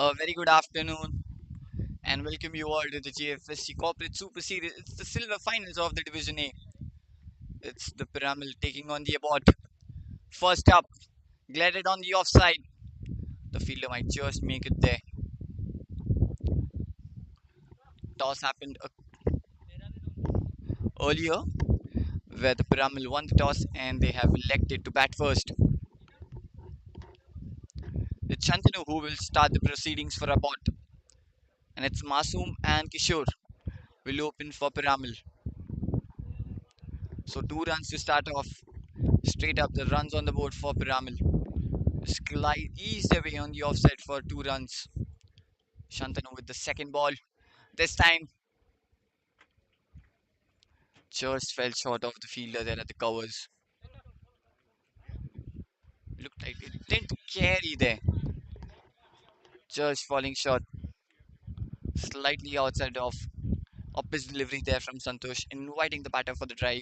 A very good afternoon and welcome you all to the GFSC Corporate Super Series. It's the silver finals of the Division A. It's the Piramal taking on the Abbott. First up, glided on the offside. The fielder might just make it there. Toss happened earlier where the Piramal won the toss and they have elected to bat first. It's Shantanu who will start the proceedings for Abbott. And it's Masoom and Kishore will open for Piramal. So 2 runs to start off. Straight up the runs on the board for Piramal. Slide eased away on the offside for 2 runs. Shantanu with the second ball. This time, just fell short of the fielder there at the covers. Looked like it didn't carry there. Just falling short. Slightly outside of his delivery there from Santosh, inviting the batter for the drive.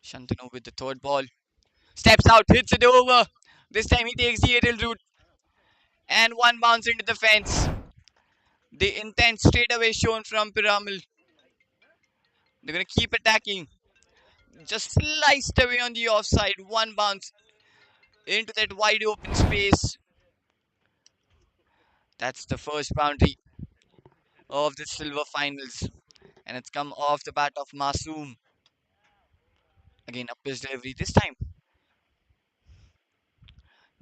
Shantanu with the third ball. Steps out, hits it over. This time he takes the aerial route and one bounce into the fence. The intent straight away shown from Piramal. They're going to keep attacking. Just sliced away on the offside. One bounce into that wide open space. That's the first boundary of the silver finals. And it's come off the bat of Masoom. Again, up his delivery this time.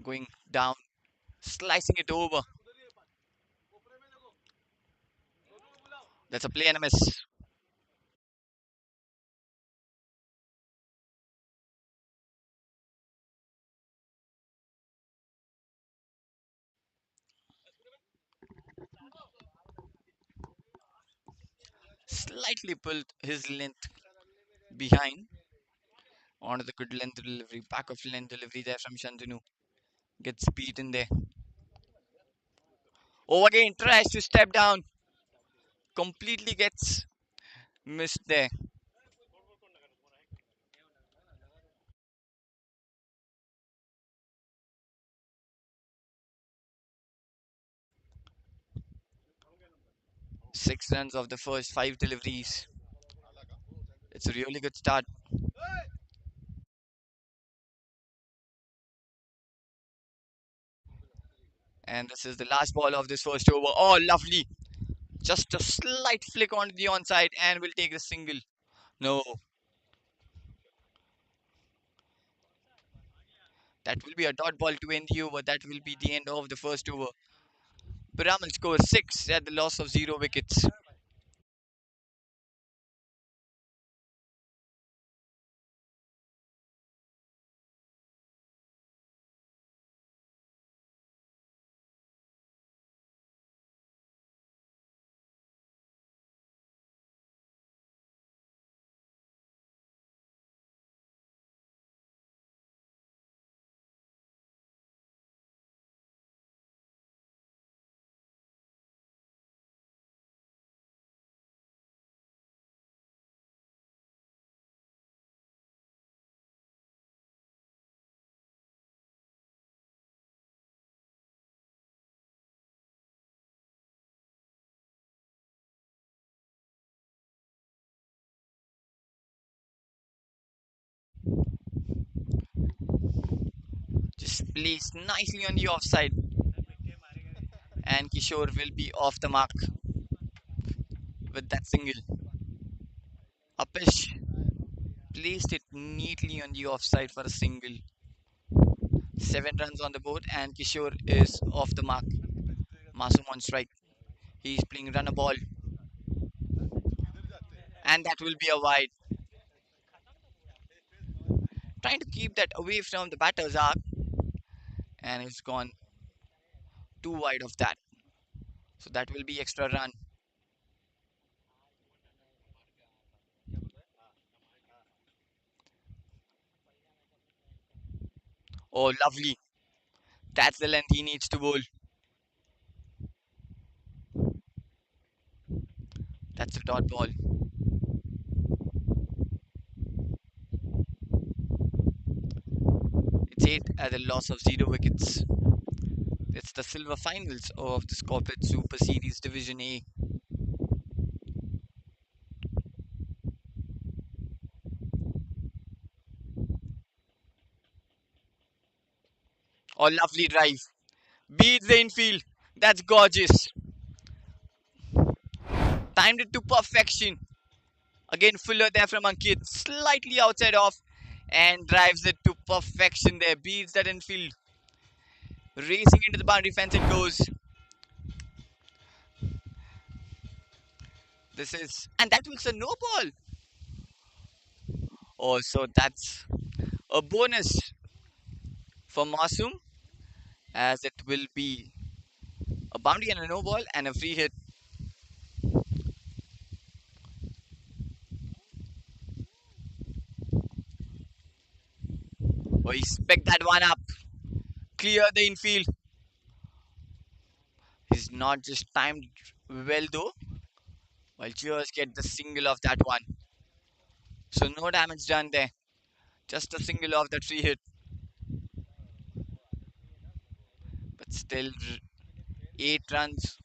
Going down, slicing it over. That's a play and a miss. Slightly pulled his length behind onto the good length delivery. Back of length delivery there from Shantanu. Gets beaten there. Oh, again, tries to step down. Completely gets missed there. 6 runs of the first 5 deliveries. It's a really good start. And this is the last ball of this first over. Oh, lovely. Just a slight flick onto the onside and we'll take the single. No, that will be a dot ball to end the over. That will be the end of the first over. Piramal scores 6 at the loss of 0 wickets. Just placed nicely on the offside. And Kishore will be off the mark with that single. Apish placed it neatly on the offside for a single. 7 runs on the board and Kishore is off the mark. Masum on strike. He's playing run a ball and that will be a wide. Trying to keep that away from the batter's arc and it's gone too wide of that. So that will be extra run. Oh, lovely. That's the length he needs to bowl. That's a dot ball. 8 at a loss of 0 wickets. It's the silver finals of the Corporate Super Series Division A. Oh, lovely drive. Beats the infield. That's gorgeous. Timed it to perfection. Again, Fuller there from Ankit. Slightly outside off. And drives it to perfection there. Beats that infield. Racing into the boundary fence it goes. This is. And that was a no ball. Oh, so that's a bonus for Masum, as it will be a boundary and a no ball and a free hit. Oh, he's picked that one up. Clear the infield. He's not just timed well though. Well, just get the single of that one. So no damage done there. Just a single of that free hit. But still, 8 runs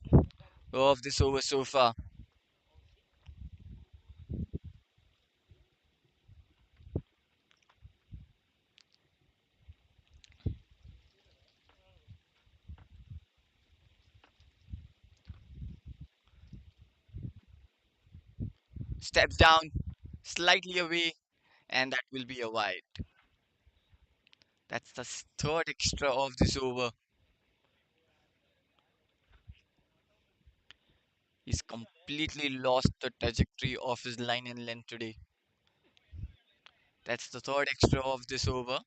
of this over so far. Steps down, slightly away, and that will be a wide. That's the third extra of this over. He's completely lost the trajectory of his line and length today. That's the third extra of this over.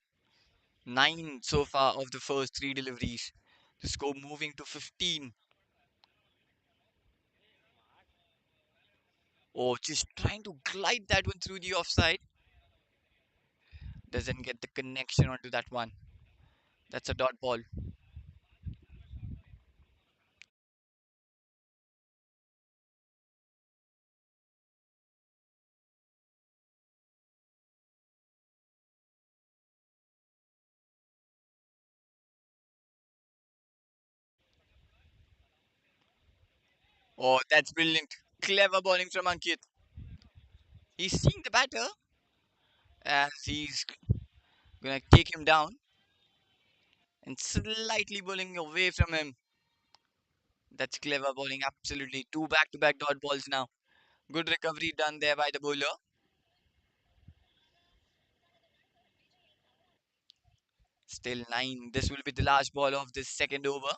9 so far of the first 3 deliveries. The score moving to 15. Oh, just trying to glide that one through the offside. Doesn't get the connection onto that one. That's a dot ball. Oh, that's brilliant. Clever bowling from Ankit. He's seeing the batter as he's gonna take him down and slightly bowling away from him. That's clever bowling, absolutely. Two back-to-back dot balls now. Good recovery done there by the bowler. Still 9. This will be the last ball of this second over.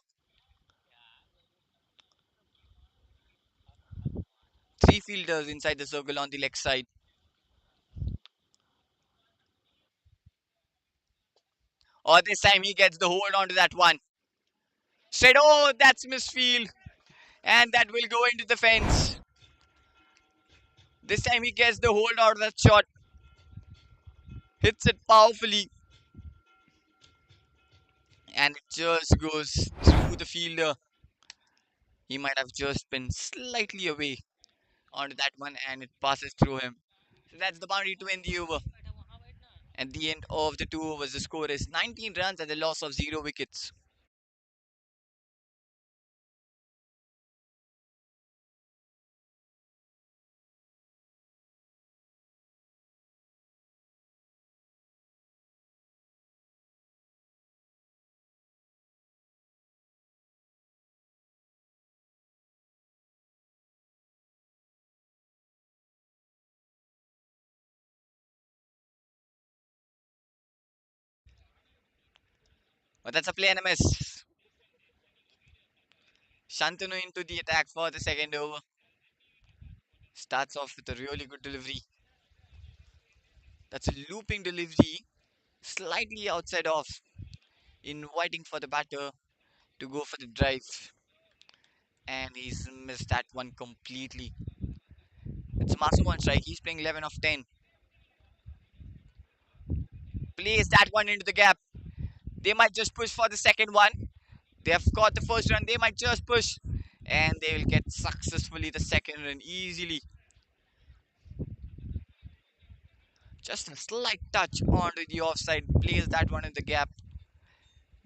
Three fielders inside the circle on the leg side. Oh, this time he gets the hold onto that one. Straight, oh, that's misfield. And that will go into the fence. This time he gets the hold out of that shot. Hits it powerfully. And it just goes through the fielder. He might have just been slightly away onto that one and it passes through him. So that's the boundary to end the over. At the end of the 2 overs, the score is 19 runs and the loss of 0 wickets. But that's a play and a miss. Shantanu into the attack for the second over. Starts off with a really good delivery. That's a looping delivery, slightly outside off, inviting for the batter to go for the drive. And he's missed that one completely. It's Masum on strike. He's playing 11 of 10. Plays that one into the gap. They might just push for the second one. They have got the first run. They might just push. And they will get successfully the second run easily. Just a slight touch onto the offside. Plays that one in the gap.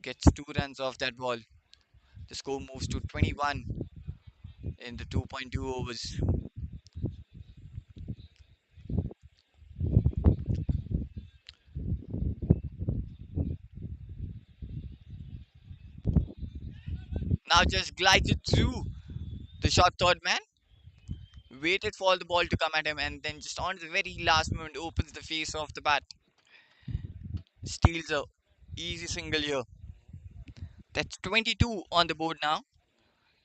Gets 2 runs off that ball. The score moves to 21 in the 2.2 overs. Now just glides it through the short third man. Waited for the ball to come at him and then just on the very last moment opens the face of the bat. Steals a easy single here. That's 22 on the board now.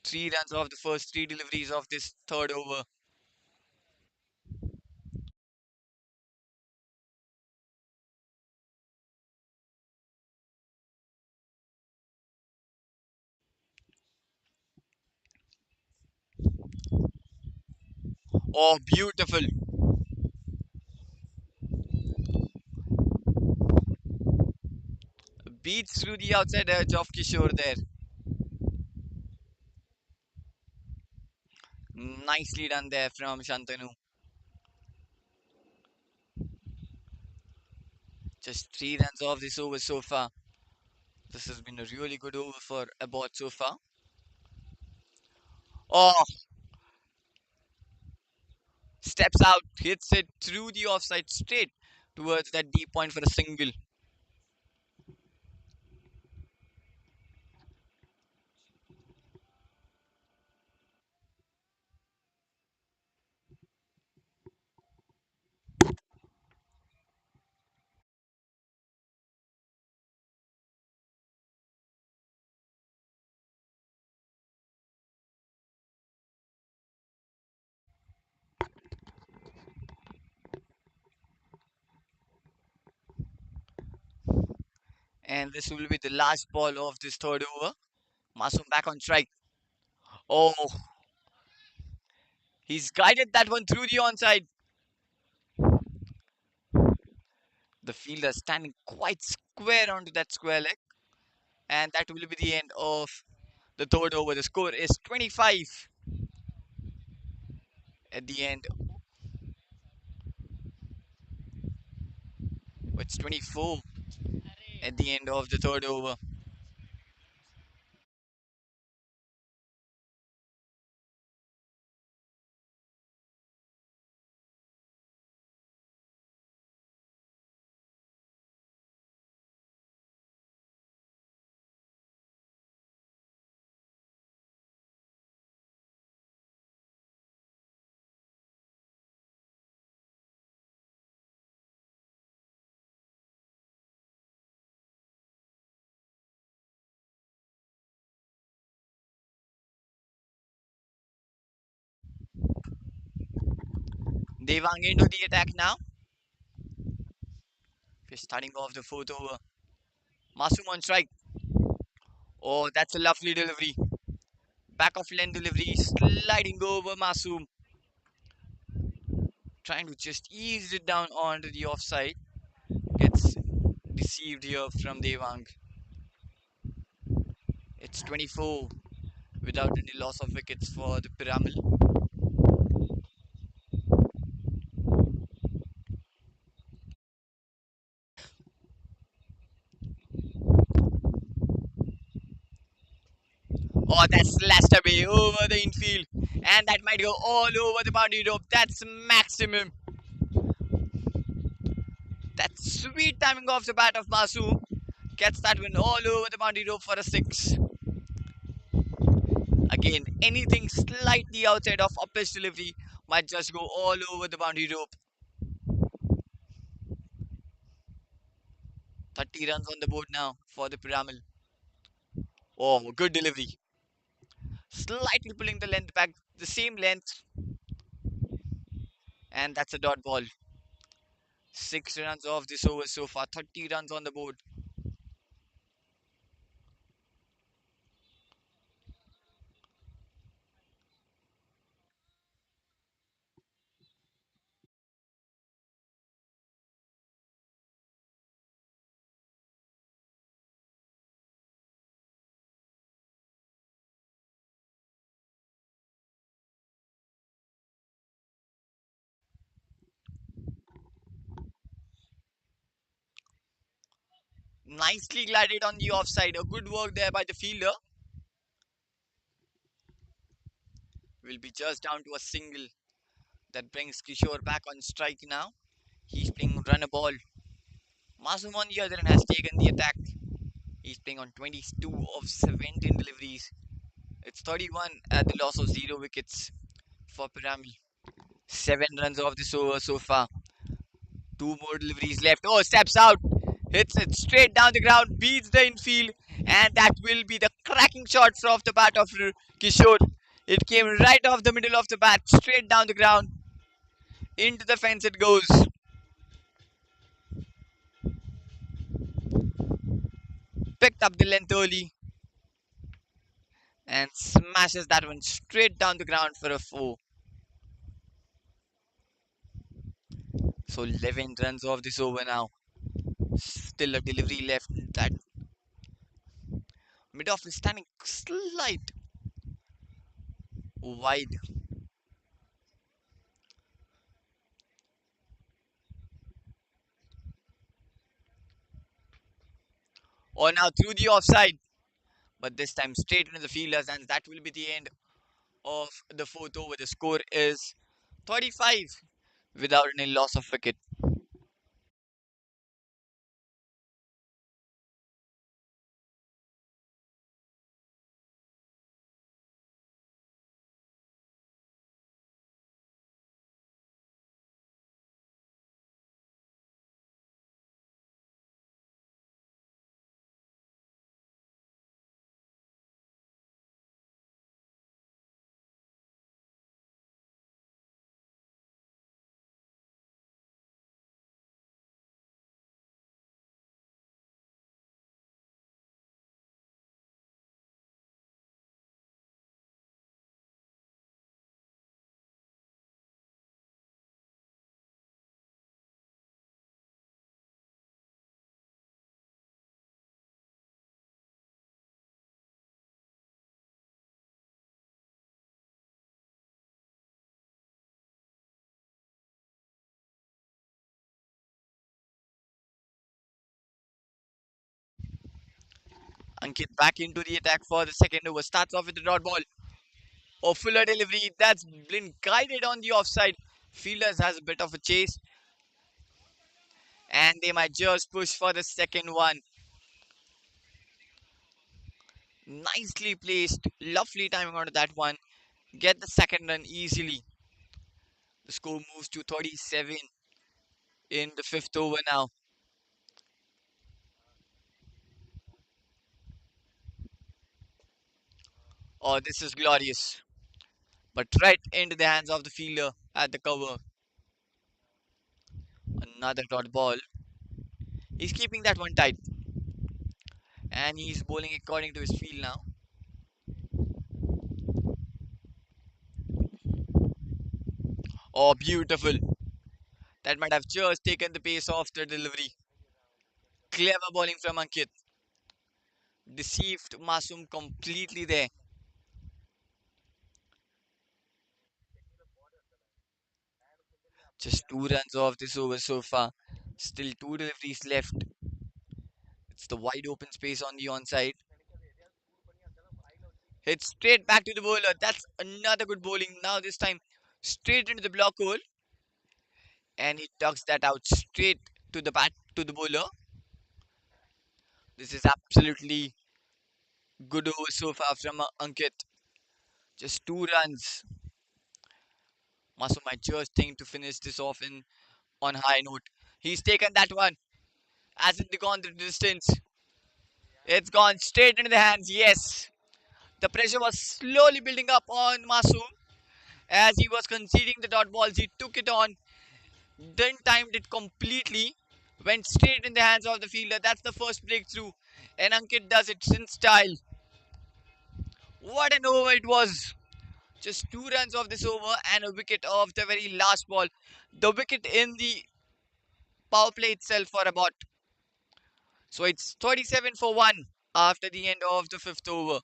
3 runs off the first three deliveries of this third over. Oh, beautiful. Beats through the outside edge of Kishore there. Nicely done there from Shantanu. Just 3 runs off this over so far. This has been a really good over for Abbott so far. Oh, steps out, hits it through the offside straight towards that deep point for a single. And this will be the last ball of this third over. Masum back on strike. Oh, he's guided that one through the onside. The fielder standing quite square onto that square leg. And that will be the end of the third over. The score is 25 at the end. It's 24 at the end of the third over. Devang into the attack now. We're starting off the fourth over. Masum on strike. Oh, that's a lovely delivery. Back of lane delivery, sliding over Masum. Trying to just ease it down onto the offside. Gets deceived here from Devang. It's 24 without any loss of wickets for the Piramal. Oh, that's slashed away over the infield. And that might go all over the boundary rope. That's maximum. That sweet timing off the bat of Masoom gets that one all over the boundary rope for a six. Again, anything slightly outside of a pitch delivery might just go all over the boundary rope. 30 runs on the board now for the Piramal. Oh, good delivery. Slightly pulling the length back, the same length, and that's a dot ball. 6 runs off this over so far, 30 runs on the board. Nicely glided on the offside. A good work there by the fielder. Will be just down to a single. That brings Kishore back on strike now. He's playing run a ball. Masum on the other end has taken the attack. He's playing on 22 of 17 deliveries. It's 31 at the loss of 0 wickets for Piramal. 7 runs off this over so far. 2 more deliveries left. Oh, steps out. Hits it straight down the ground. Beats the infield. And that will be the cracking shot off the bat of Kishore. It came right off the middle of the bat. Straight down the ground. Into the fence it goes. Picked up the length early. And smashes that one straight down the ground for a 4. So 11 runs off this over now. Still a delivery left. That mid off is standing slight wide. Or now through the offside. But this time straight into the fielders, and that will be the end of the fourth over. The score is 35 without any loss of wicket. Ankit back into the attack for the second over. Starts off with the dot ball. Oh, fuller delivery. That's been guided on the offside. Fielders has a bit of a chase, and they might just push for the second one. Nicely placed. Lovely timing onto that one. Get the second run easily. The score moves to 37 in the fifth over now. Oh, this is glorious. But right into the hands of the fielder at the cover. Another dot ball. He's keeping that one tight. And he's bowling according to his feel now. Oh, beautiful. That might have just taken the pace off the delivery. Clever bowling from Ankit. Deceived Masum completely there. Just 2 runs off this over so far. Still 2 deliveries left. It's the wide open space on the onside. Hits straight back to the bowler. That's another good bowling. Now this time straight into the block hole. And he tucks that out straight to the bat to the bowler. This is absolutely good over so far from Ankit. Just 2 runs. Masu might just think to finish this off in on high note. He's taken that one. Has it gone the distance? It's gone straight into the hands. Yes. The pressure was slowly building up on Masu as he was conceding the dot balls. He took it on, then timed it completely, went straight in the hands of the fielder. That's the first breakthrough. And Ankit does it in style. What an over it was. Just 2 runs off this over and a wicket of the very last ball. The wicket in the power play itself for about. So it's 37 for 1 after the end of the fifth over.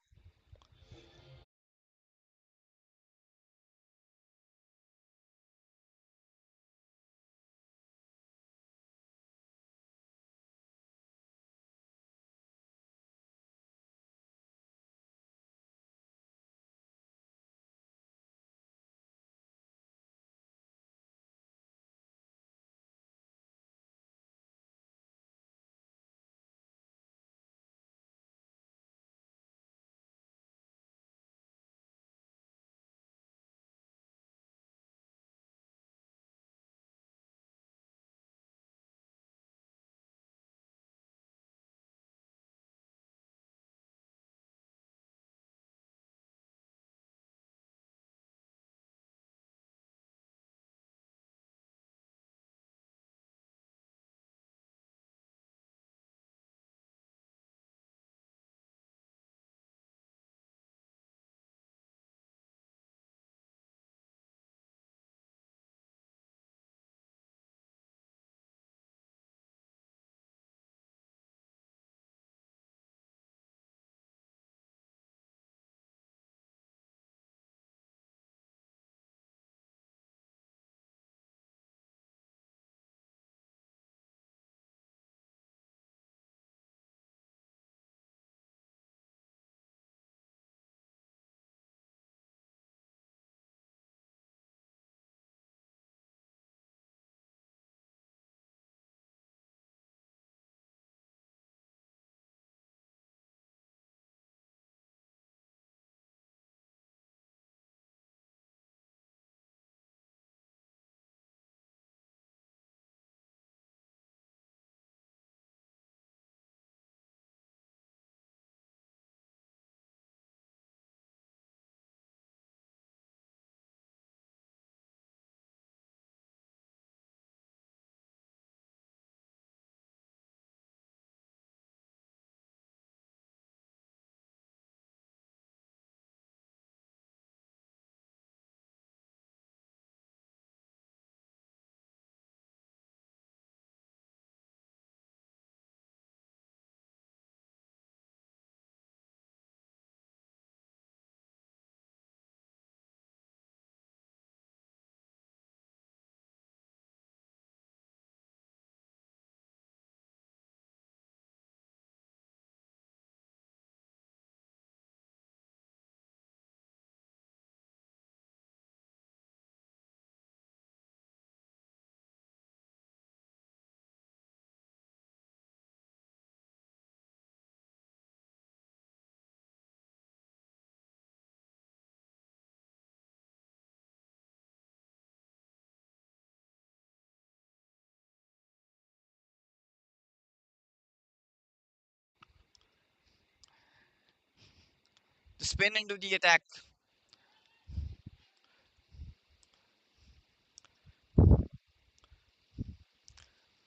spin into the attack.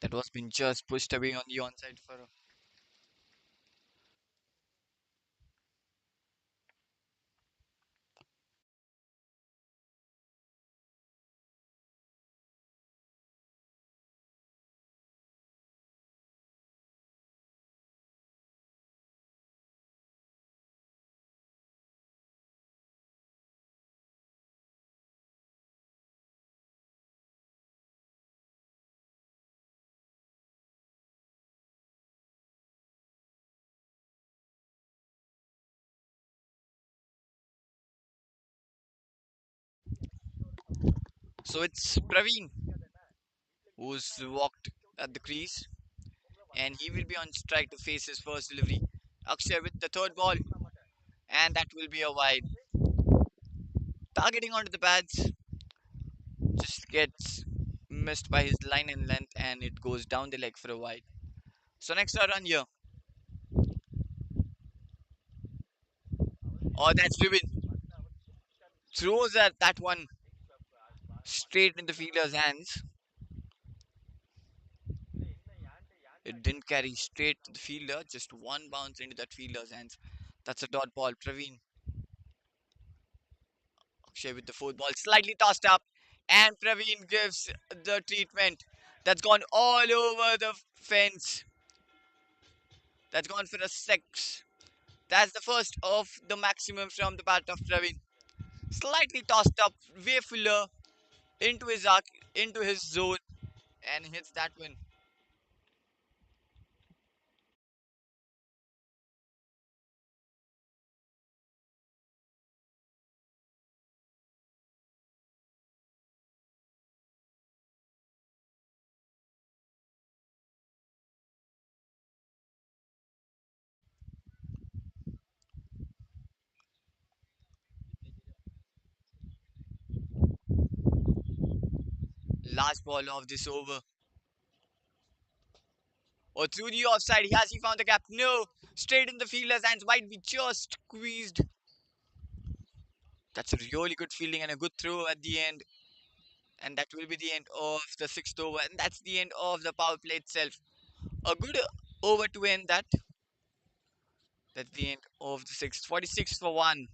That was been just pushed away on the onside for a. So it's Praveen who's walked at the crease, and he will be on strike to face his first delivery. Akshay with the third ball, and that will be a wide. Targeting onto the pads, just gets missed by his line and length, and it goes down the leg for a wide. So next run here. Oh, that's Ruben. Throws at that one straight in the fielder's hands. It didn't carry straight to the fielder, just one bounce into that fielder's hands. That's a dot ball. Praveen Akshay with the fourth ball, slightly tossed up, and Praveen gives the treatment. That's gone all over the fence. That's gone for a six. That's the first of the maximum from the bat of Praveen. Slightly tossed up, way fuller into his arc, into his zone, and hits that one. Last ball of this over. Or through the offside, has he found the gap? No, straight in the fielder's hands. Might be just squeezed. That's a really good fielding and a good throw at the end. And that will be the end of the sixth over. And that's the end of the power play itself. A good over to end that. That's the end of the sixth. 46 for 1.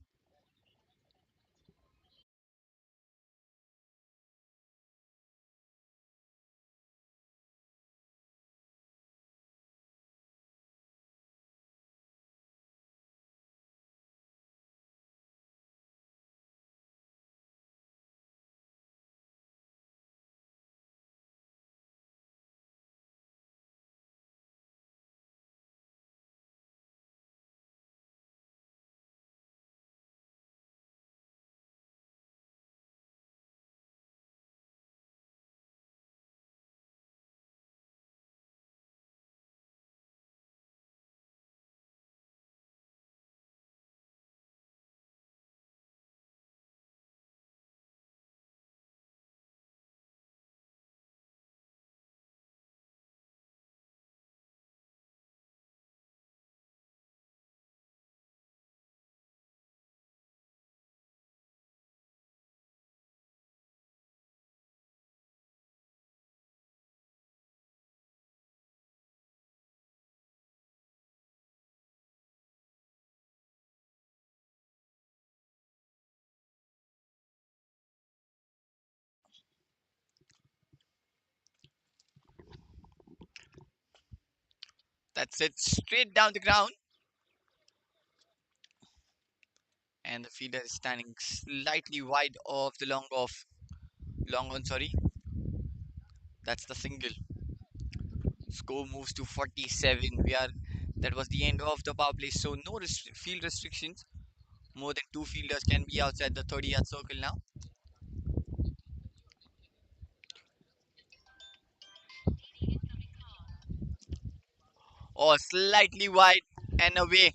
That's it. Straight down the ground. And the fielder is standing slightly wide of the long off. Long on, sorry. That's the single. Score moves to 47. That was the end of the power play. So no field restrictions. More than two fielders can be outside the 30-yard circle now. Or slightly wide and away.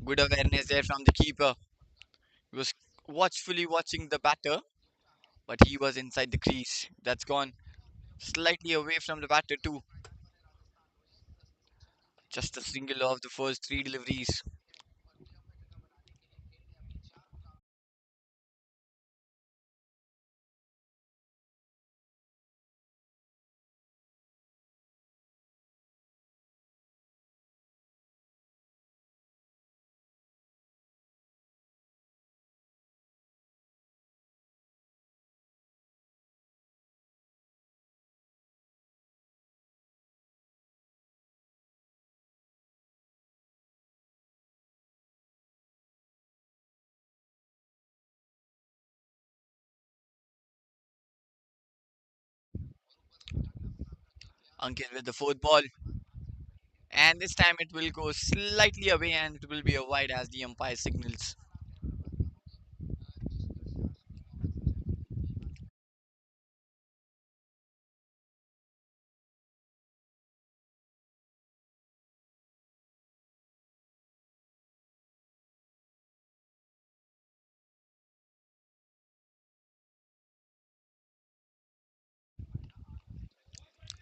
Good awareness there from the keeper. He was watchfully watching the batter, but he was inside the crease. That's gone slightly away from the batter too. Just a single of the first three deliveries. Ankit with the fourth ball. And this time it will go slightly away and it will be a wide as the umpire signals.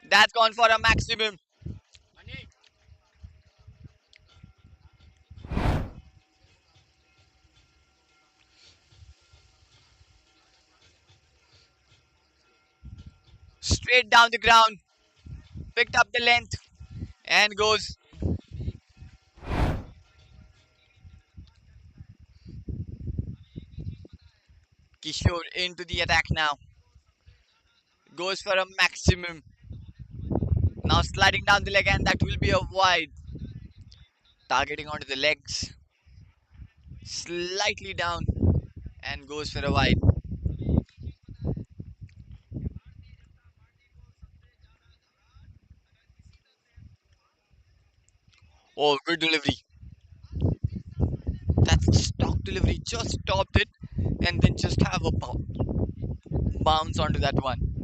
That's gone for a maximum. Straight down the ground. Picked up the length and goes Kishore into the attack now. Goes for a maximum. Now sliding down the leg and that will be a wide. Targeting onto the legs. Slightly down and goes for a wide. Oh, good delivery. That's a stock delivery. Just stopped it and then just have a bounce onto that one.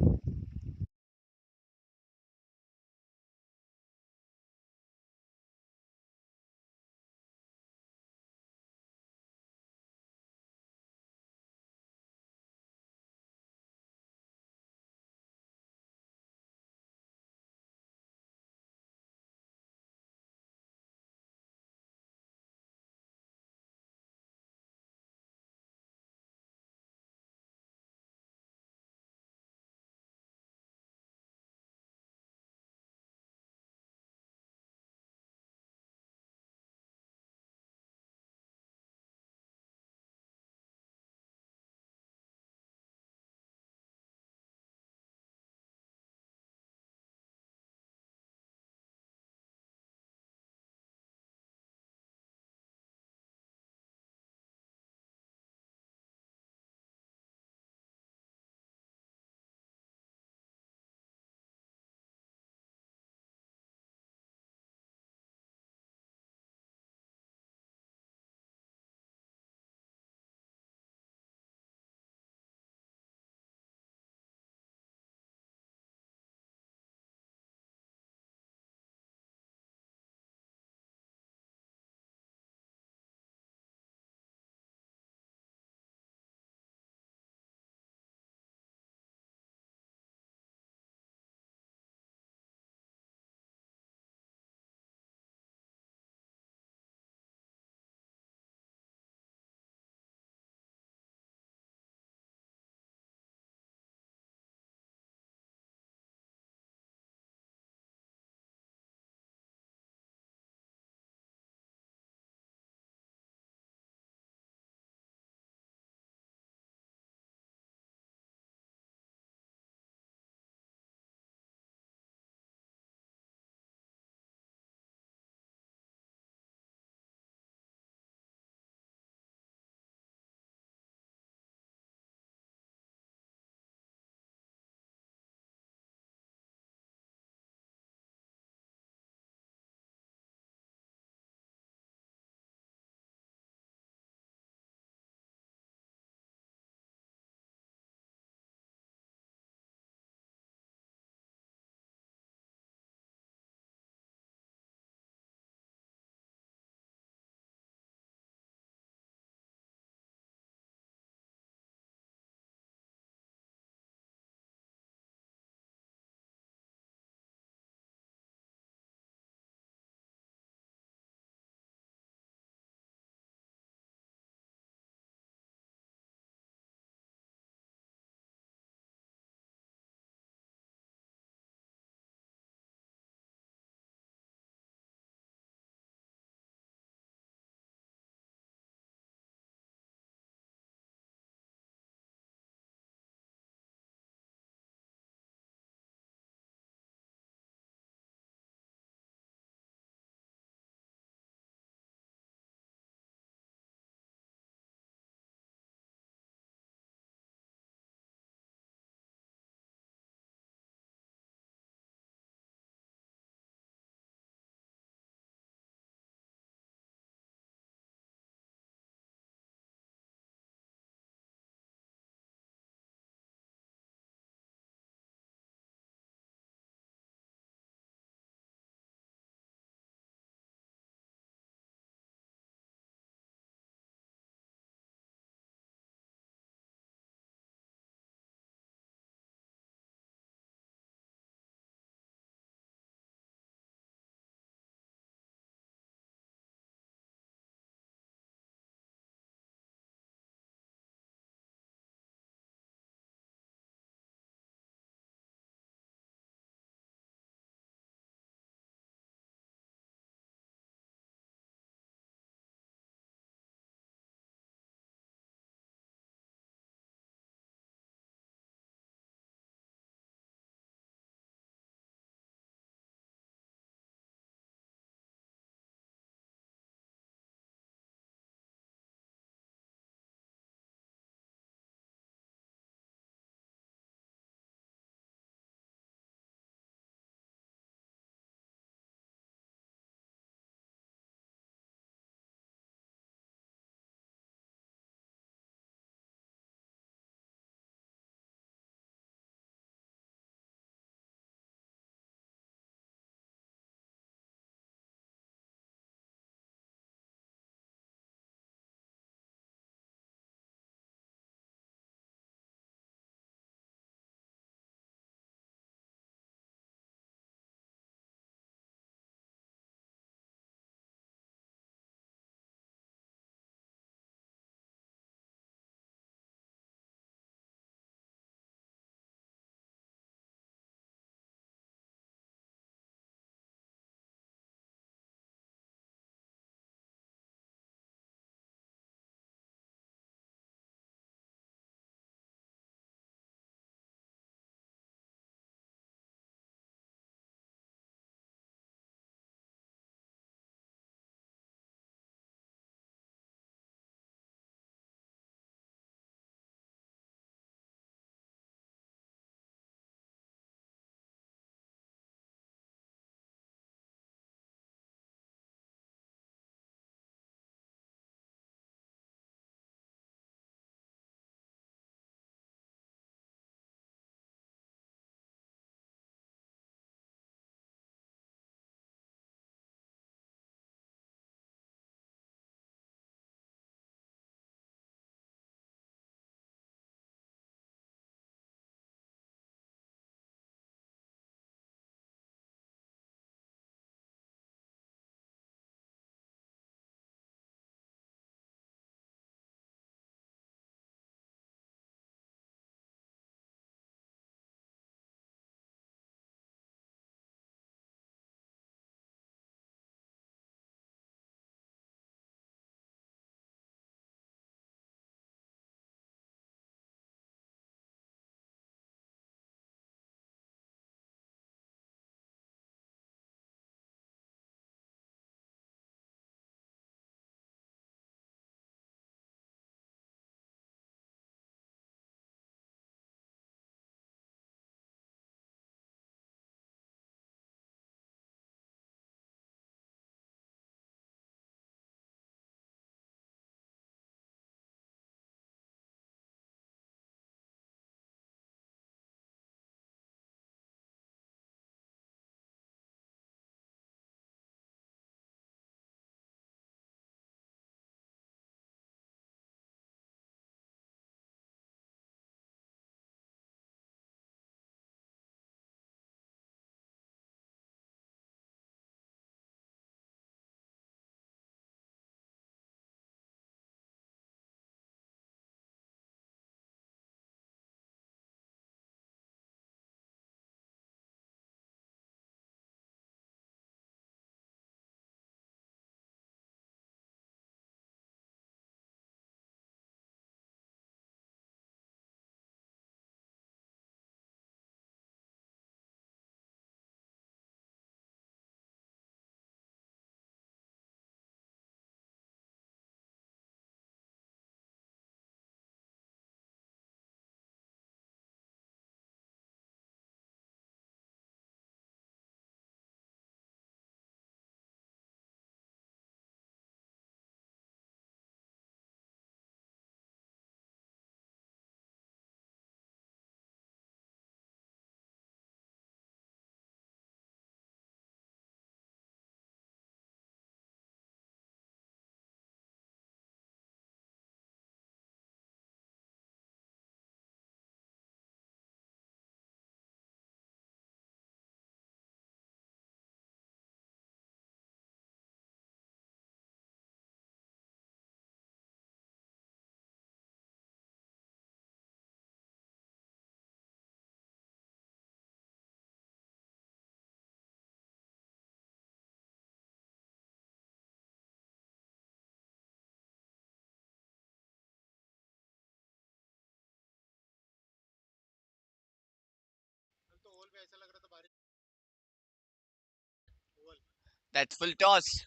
That's full toss.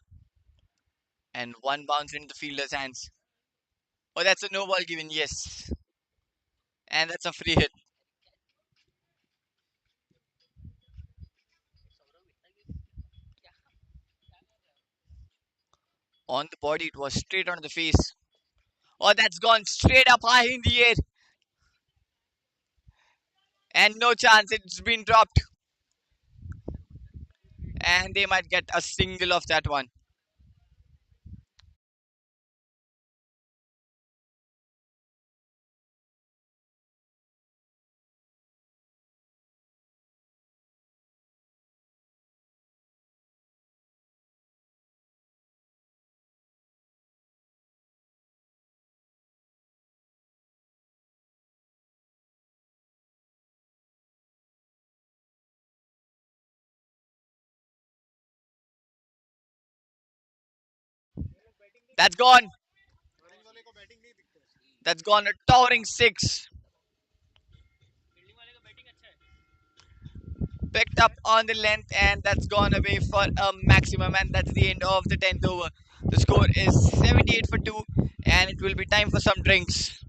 And one bounce into the fielder's hands. Oh, that's a no ball given, yes. And that's a free hit. On the body, it was straight on the face. Oh, that's gone straight up high in the air. And no chance, it's been dropped. And they might get a single of that one. That's gone. That's gone a towering six. Picked up on the length, and that's gone away for a maximum. And that's the end of the 10th over. The score is 78 for 2, and it will be time for some drinks.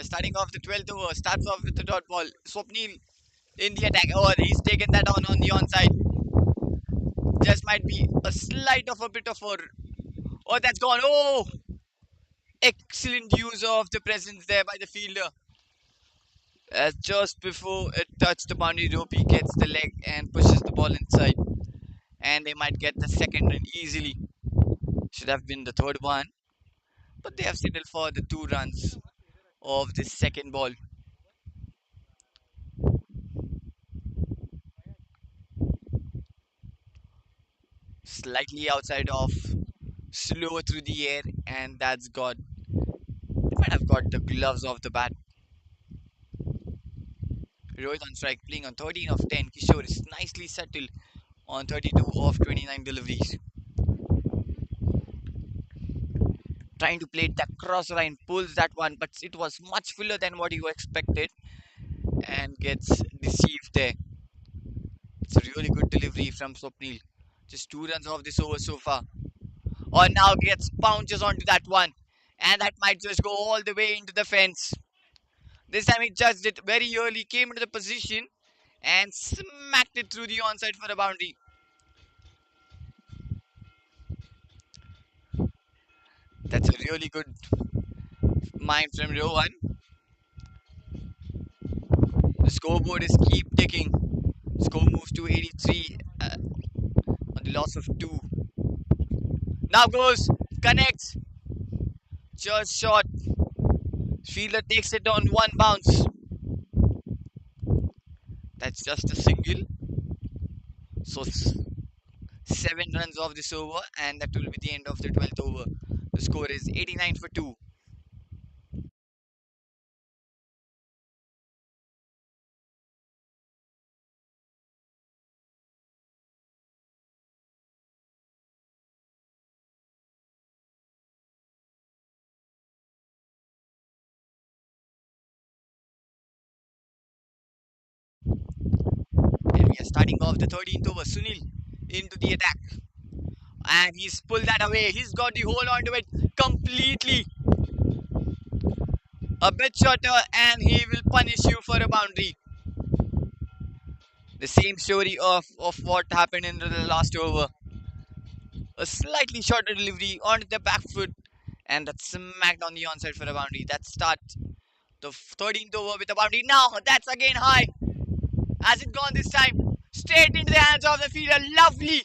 Starting off the 12th over, starts off with the dot ball. Swapnil in the attack. Oh, he's taken that on the onside. Just might be a slight of a bit of a. Oh, that's gone. Oh, excellent use of the presence there by the fielder. As just before it touched the boundary rope, he gets the leg and pushes the ball inside. And they might get the second run easily. Should have been the third one, but they have settled for the 2 runs of this second ball. Slightly outside of, slow through the air, and that's got. It might have got the gloves of the bat. Rohit on strike, playing on 13 of 10. Kishore is nicely settled on 32 of 29 deliveries. Trying to play that cross line, pulls that one, but it was much fuller than what you expected and gets deceived there. It's a really good delivery from Swapnil. Just 2 runs off this over so far. Or now gets bounces onto that one, and that might just go all the way into the fence. This time he judged it very early, came into the position and smacked it through the onside for a boundary. That's a really good mind from Rohan. The scoreboard is keep ticking. Score moves to 83 on the loss of 2. Now goes, connects, just short. Fielder takes it on one bounce. That's just a single. So 7 runs off this over, and that will be the end of the 12th over. The score is 89 for 2. And we are starting off the 13th over. Sunil into the attack. And he's pulled that away. He's got the hold on to it completely. A bit shorter, and he will punish you for a boundary. The same story of what happened in the last over. A slightly shorter delivery onto the back foot, and that's smacked on the onside for a boundary. That starts the 13th over with a boundary. Now that's again high. Has it gone this time? Straight into the hands of the fielder. Lovely.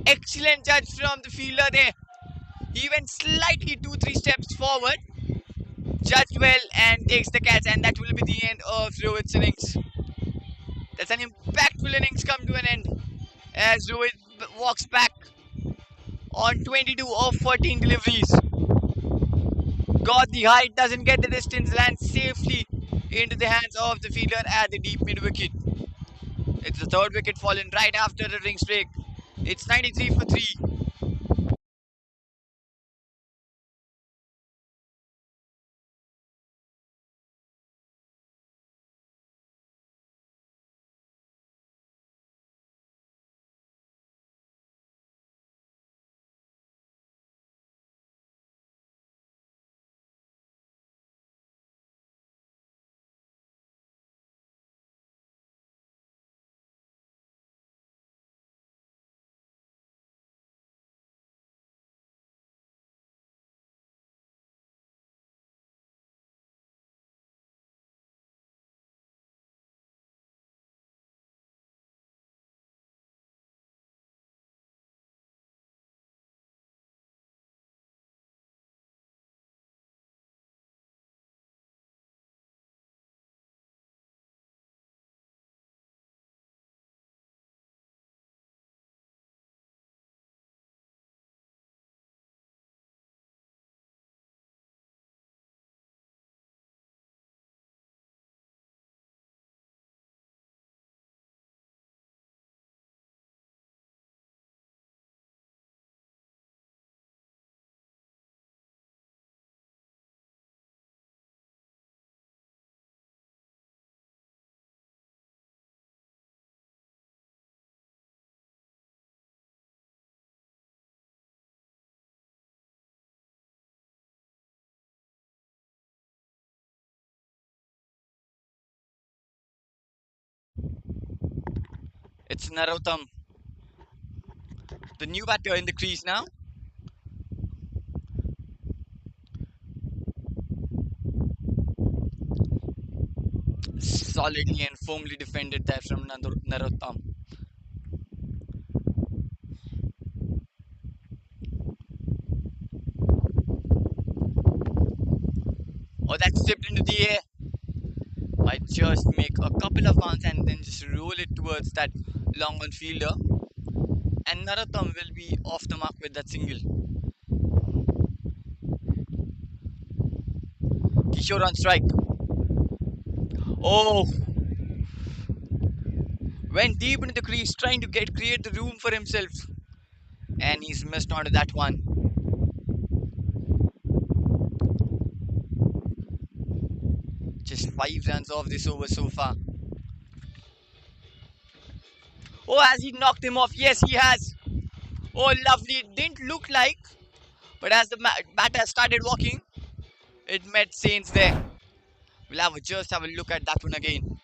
Excellent judge from the fielder there. He went slightly 2-3 steps forward, judged well, and takes the catch, and that will be the end of Rohit's innings. That's an impactful innings come to an end as Rohit walks back on 22 of 14 deliveries. Got the height, doesn't get the distance, lands safely into the hands of the fielder at the deep mid wicket. It's the third wicket fallen right after the rings break. It's 93 for 3. It's Narottam, the new batter in the crease now. Solidly and firmly defended there from Narottam. Oh, that's tipped into the air. Might just make a couple of bounce and then just roll it towards that long on fielder. And Narottam will be off the mark with that single. Kishore on strike. Oh, went deep into the crease trying to create the room for himself. And he's missed onto that one. Just 5 runs off this over so far. Oh, has he knocked him off? Yes, he has. Oh, lovely. It didn't look like, but as the batter started walking, it met Saints there. We'll just have a look at that one again.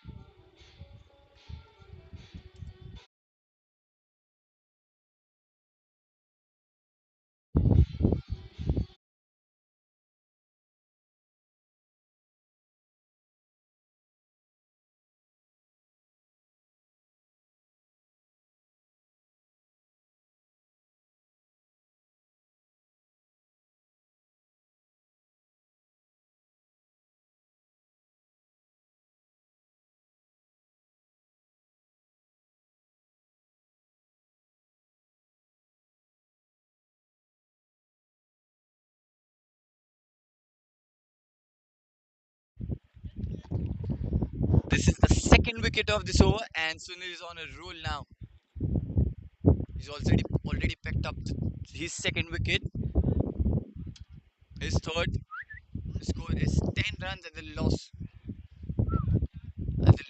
This is the second wicket of this over, and Sunil is on a roll now. He's already picked up his second wicket, his third. The score is 10 runs and the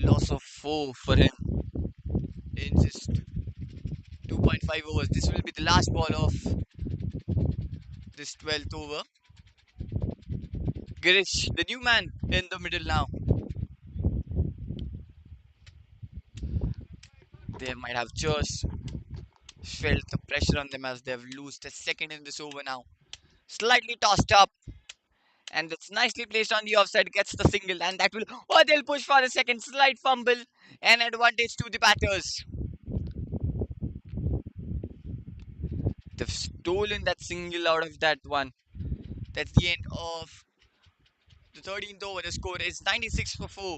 loss of 4 for him in just 2.5 overs. This will be the last ball of this 12th over. Girish, the new man in the middle now. They might have just felt the pressure on them as they've lost a second in this over now. Slightly tossed up, and it's nicely placed on the offside. Gets the single, and that will. Oh, they'll push for a second. Slight fumble and advantage to the batters. They've stolen that single out of that one. That's the end of the 13th over. The score is 96 for 4.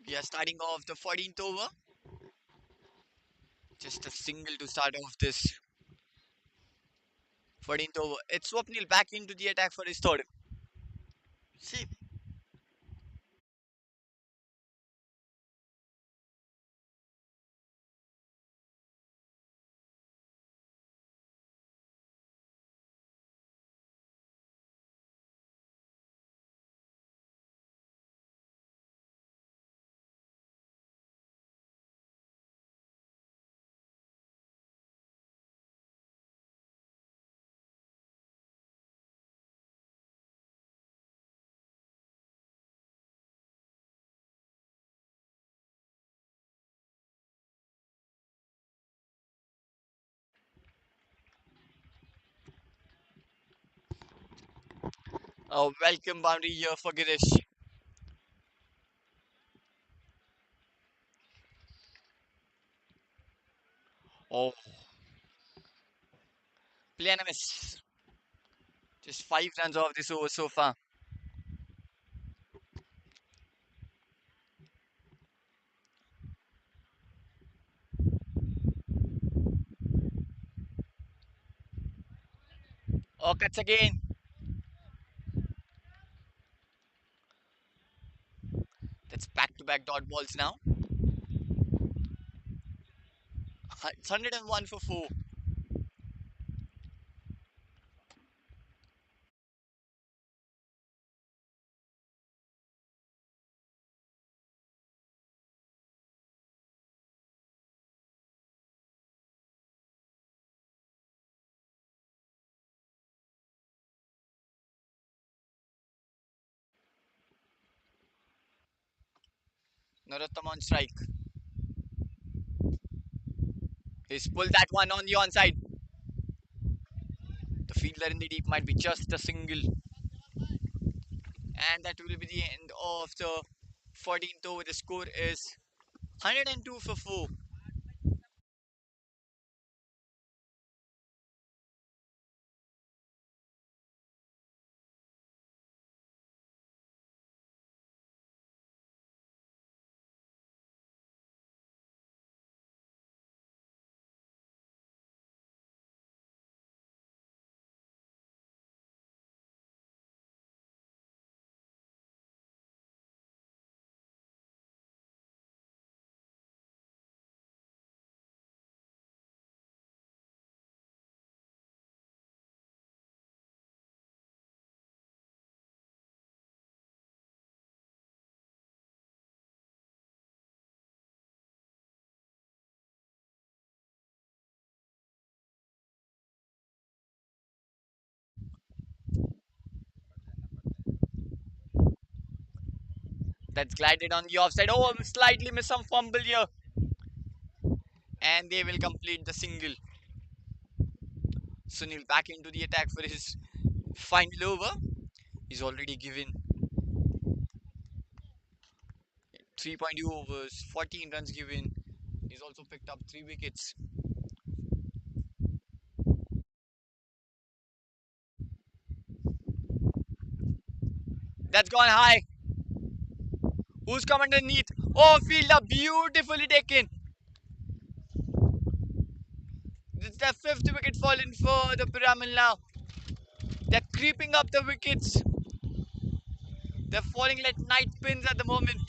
We are starting off the 14th over. Just a single to start off this 14th over. It's Swapnil back into the attack for his third. See, a welcome boundary here for Girish. Oh, play and a miss. Just 5 runs off this over so far. Cuts again. That's back-to-back dot balls now. It's 101 for 4. Narottam on strike. He's pulled that one on the onside. The fielder in the deep might be just a single. And that will be the end of the 14th over. The score is 102 for 4. That's glided on the offside. Oh, slightly miss some fumble here. And they will complete the single. Sunil back into the attack for his final over. He's already given 3.2 overs, 14 runs given. He's also picked up 3 wickets. That's gone high. Who's come underneath? Oh, fielder, beautifully taken. It's the 5th wicket fallen for the Piramal now. They're creeping up the wickets. They're falling like night pins at the moment.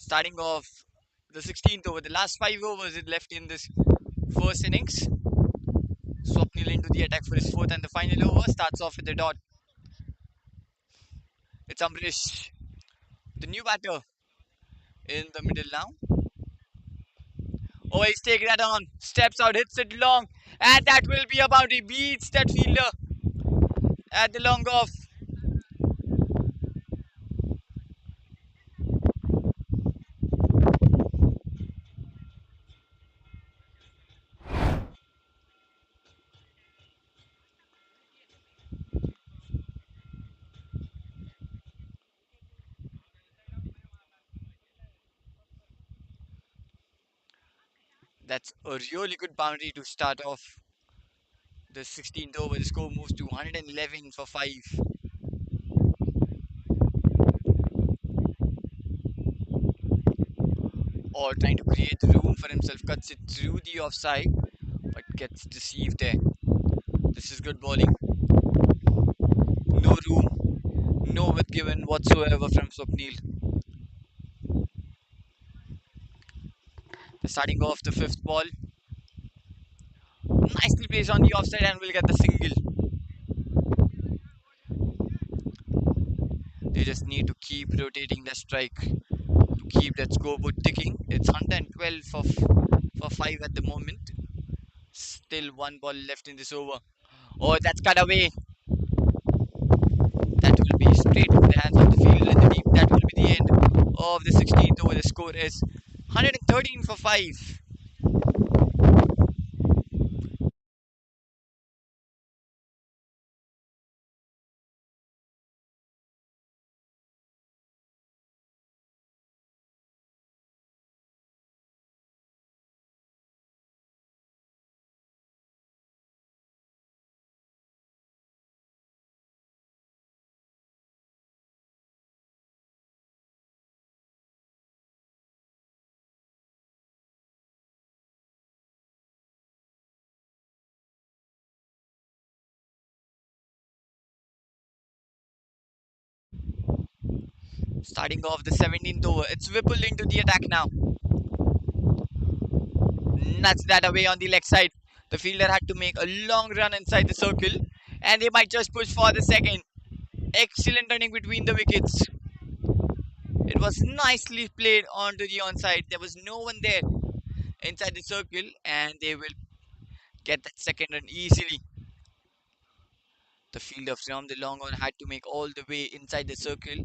Starting off the 16th over, the last 5 overs it left in this first innings. Swapnil into the attack for his fourth and the final over. Starts off with the dot. It's Amrish, the new batter in the middle now. Oh, he's taking that on. Steps out, hits it long. And that will be a boundary. Beats that fielder at the long off. That's a really good boundary to start off the 16th over. The score moves to 111 for 5. Or trying to create room for himself. Cuts it through the offside, but gets deceived there. This is good bowling. No room, no width given whatsoever from Swapnil. Starting off the fifth ball. Nicely placed on the offside and will get the single. They just need to keep rotating the strike to keep that scoreboard ticking. It's 112 for 5 at the moment. Still one ball left in this over. Oh, that's cut away. That will be straight into the hands of the fielder in the deep. That will be the end of the 16th over. The score is 113 for 5. Starting off the 17th over. It's Whipple into the attack now. Nuts that away on the leg side. The fielder had to make a long run inside the circle, and they might just push for the second. Excellent running between the wickets. It was nicely played onto the onside. There was no one there inside the circle, and they will get that second run easily. The fielder from the long on had to make all the way inside the circle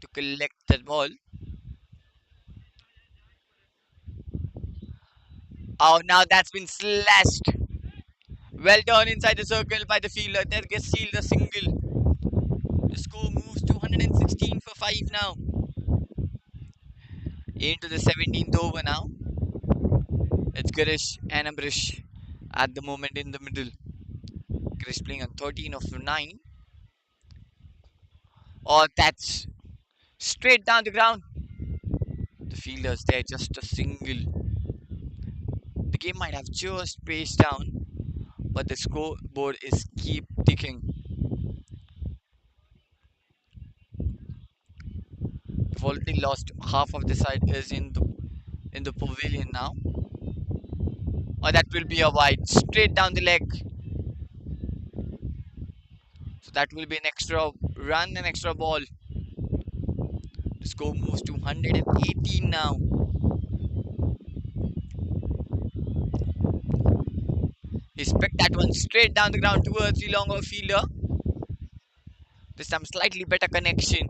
to collect that ball. Oh, now that's been slashed. Well done inside the circle by the fielder. That gets sealed a single. The score moves to 116 for 5 now. Into the 17th over now. It's Girish and Amrish at the moment in the middle. Girish playing on 13 of 9. Oh, that's straight down the ground. The fielder's there, just a single. The game might have just paced down, but the scoreboard is keep ticking. We've already lost half of the side is in the pavilion now. Or that will be a wide, straight down the leg. So that will be an extra run, an extra ball. The score moves to 118 now. He picked that one straight down the ground towards the longer fielder. This time slightly better connection.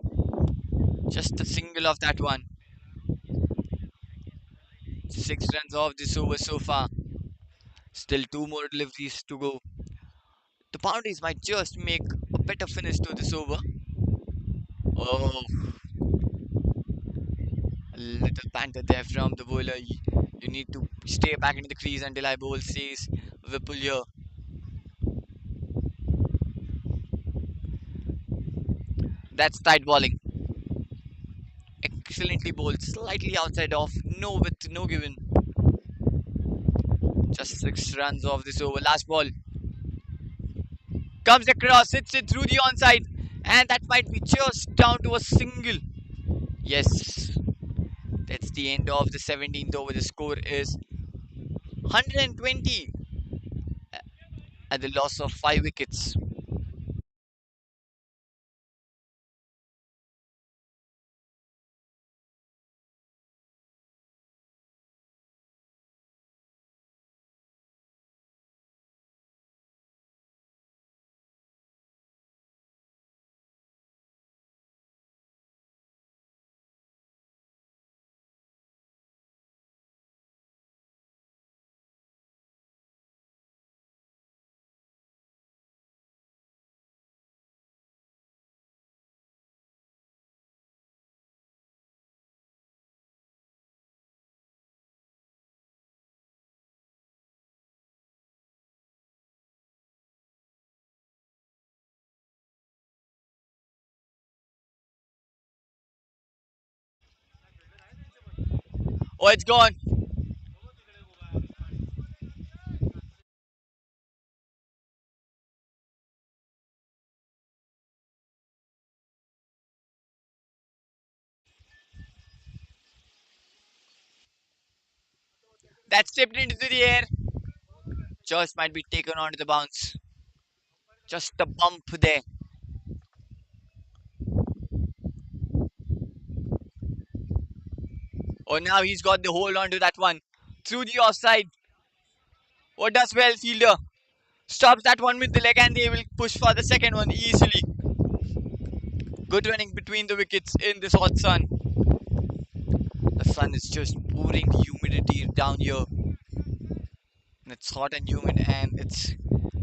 Just a single of that one. 6 runs off this over so far. Still two more deliveries to go. The boundaries might just make a better finish to this over. Oh, a little banter there from the bowler. You need to stay back into the crease until I bowl says Whipple here. That's tight bowling. Excellently bowled, slightly outside off, no width, no given. Just 6 runs off this over. Last ball comes across, hits it through the onside, and that might be just down to a single. Yes, that's It's the end of the 17th over. The score is 120 at the loss of 5 wickets. Oh, it's gone. That's tipped into the air. Just might be taken onto the bounce. Just a bump there. Oh, now he's got the hold onto that one. Through the offside. What does well fielder? Stops that one with the leg and they will push for the second one easily. Good running between the wickets in this hot sun. The sun is just pouring the humidity down here. And it's hot and humid and it's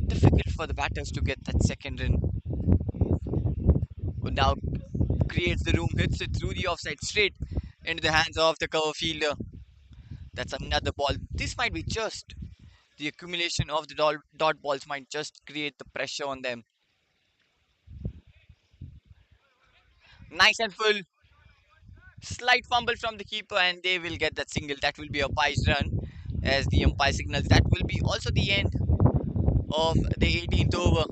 difficult for the batters to get that second in. Who now creates the room, hits it through the offside straight into the hands of the cover fielder. That's another ball. This might be just the accumulation of the dot balls might just create the pressure on them. Nice and full. Slight fumble from the keeper and they will get that single. That will be a wise run as the umpire signals. That will be also the end of the 18th over.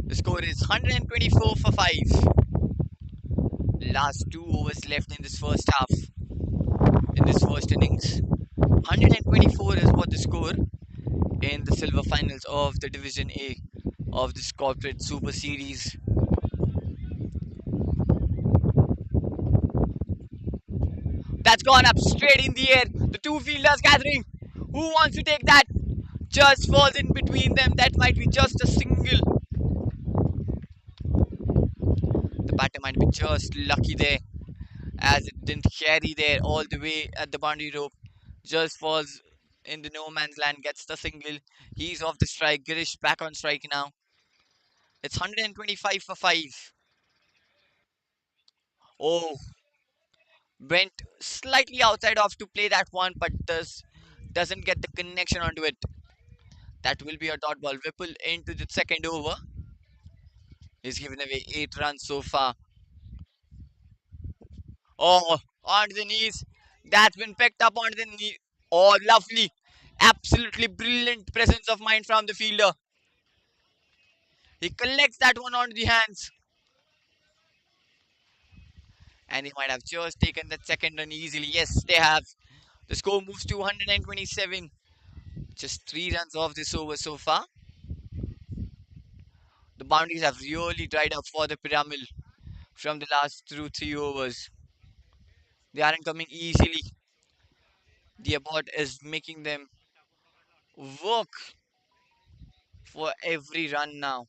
The score is 124 for 5. Last 2 overs left in this first half, in this first innings. 124 is what the score in the silver finals of the Division A of this corporate super series. That's gone up straight in the air. The two fielders gathering. Who wants to take that? Just falls in between them. That might be just a single. The batter might be just lucky there as it didn't carry there all the way at the boundary rope. Just falls in the no man's land, gets the single. He's off the strike. Girish back on strike now. It's 125 for 5. Oh, went slightly outside off to play that one, but doesn't get the connection onto it. That will be a dot ball. Whipple into the second over. He's given away 8 runs so far. Oh, on the knees. That's been picked up on the knee. Oh, lovely. Absolutely brilliant presence of mind from the fielder. He collects that one on the hands. And he might have just taken that second run easily. Yes, they have. The score moves to 127. Just 3 runs off this over so far. The boundaries have really dried up for the Piramal from the last 2 3 overs. They aren't coming easily. The Abbott is making them work for every run now.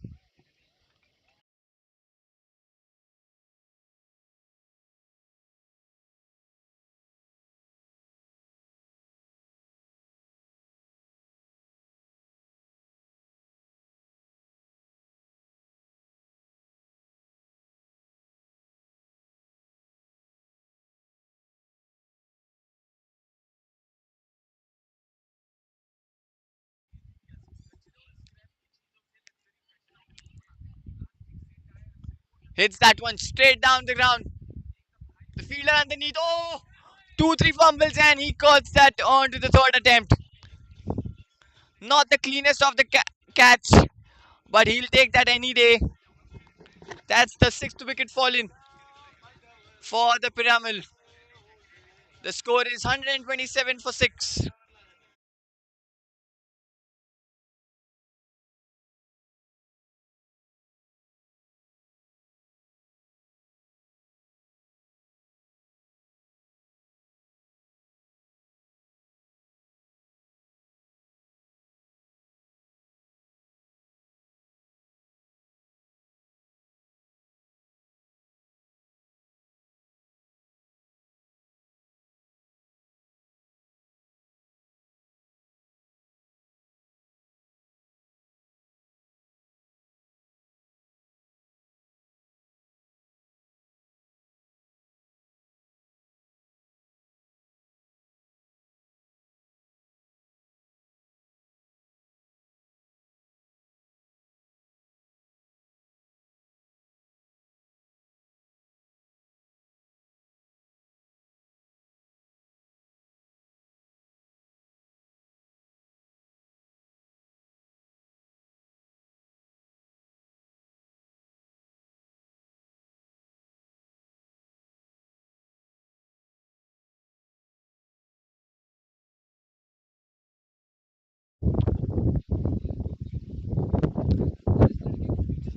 Hits that one straight down the ground. The fielder underneath. Oh, 2 3 fumbles and he cuts that on to the third attempt. Not the cleanest of the catch, but he'll take that any day. That's the sixth wicket fallen for the Piramal. The score is 127 for 6.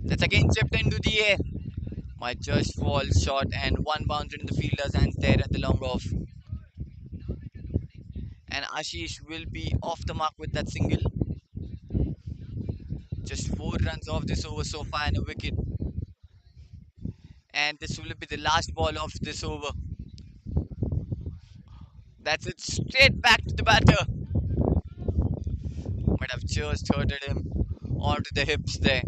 That's again chipped into the air. Might just fall short and one bounce into the fielder's hands there at the long off. And Ashish will be off the mark with that single. Just 4 runs off this over so far and a wicket. And this will be the last ball of this over. That's it, straight back to the batter. Might have just hurted him onto the hips there.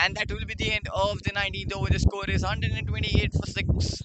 And that will be the end of the 19th over. The score is 128 for 6.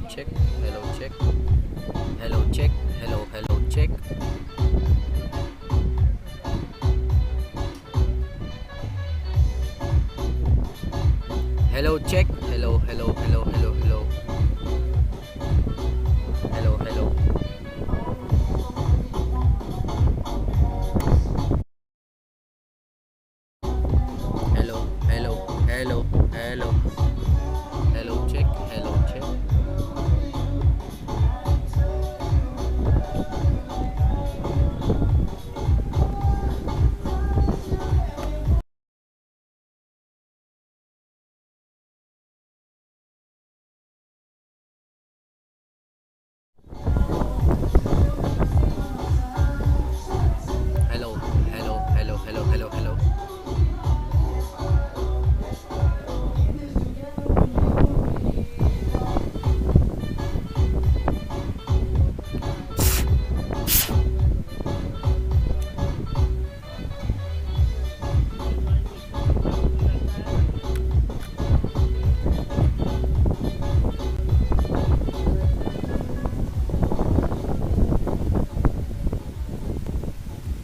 check, hello check, hello check, hello check. Hello check, hello. Hello, hello. Hello check, hello check.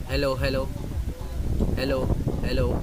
Hello, hello. Hello, hello.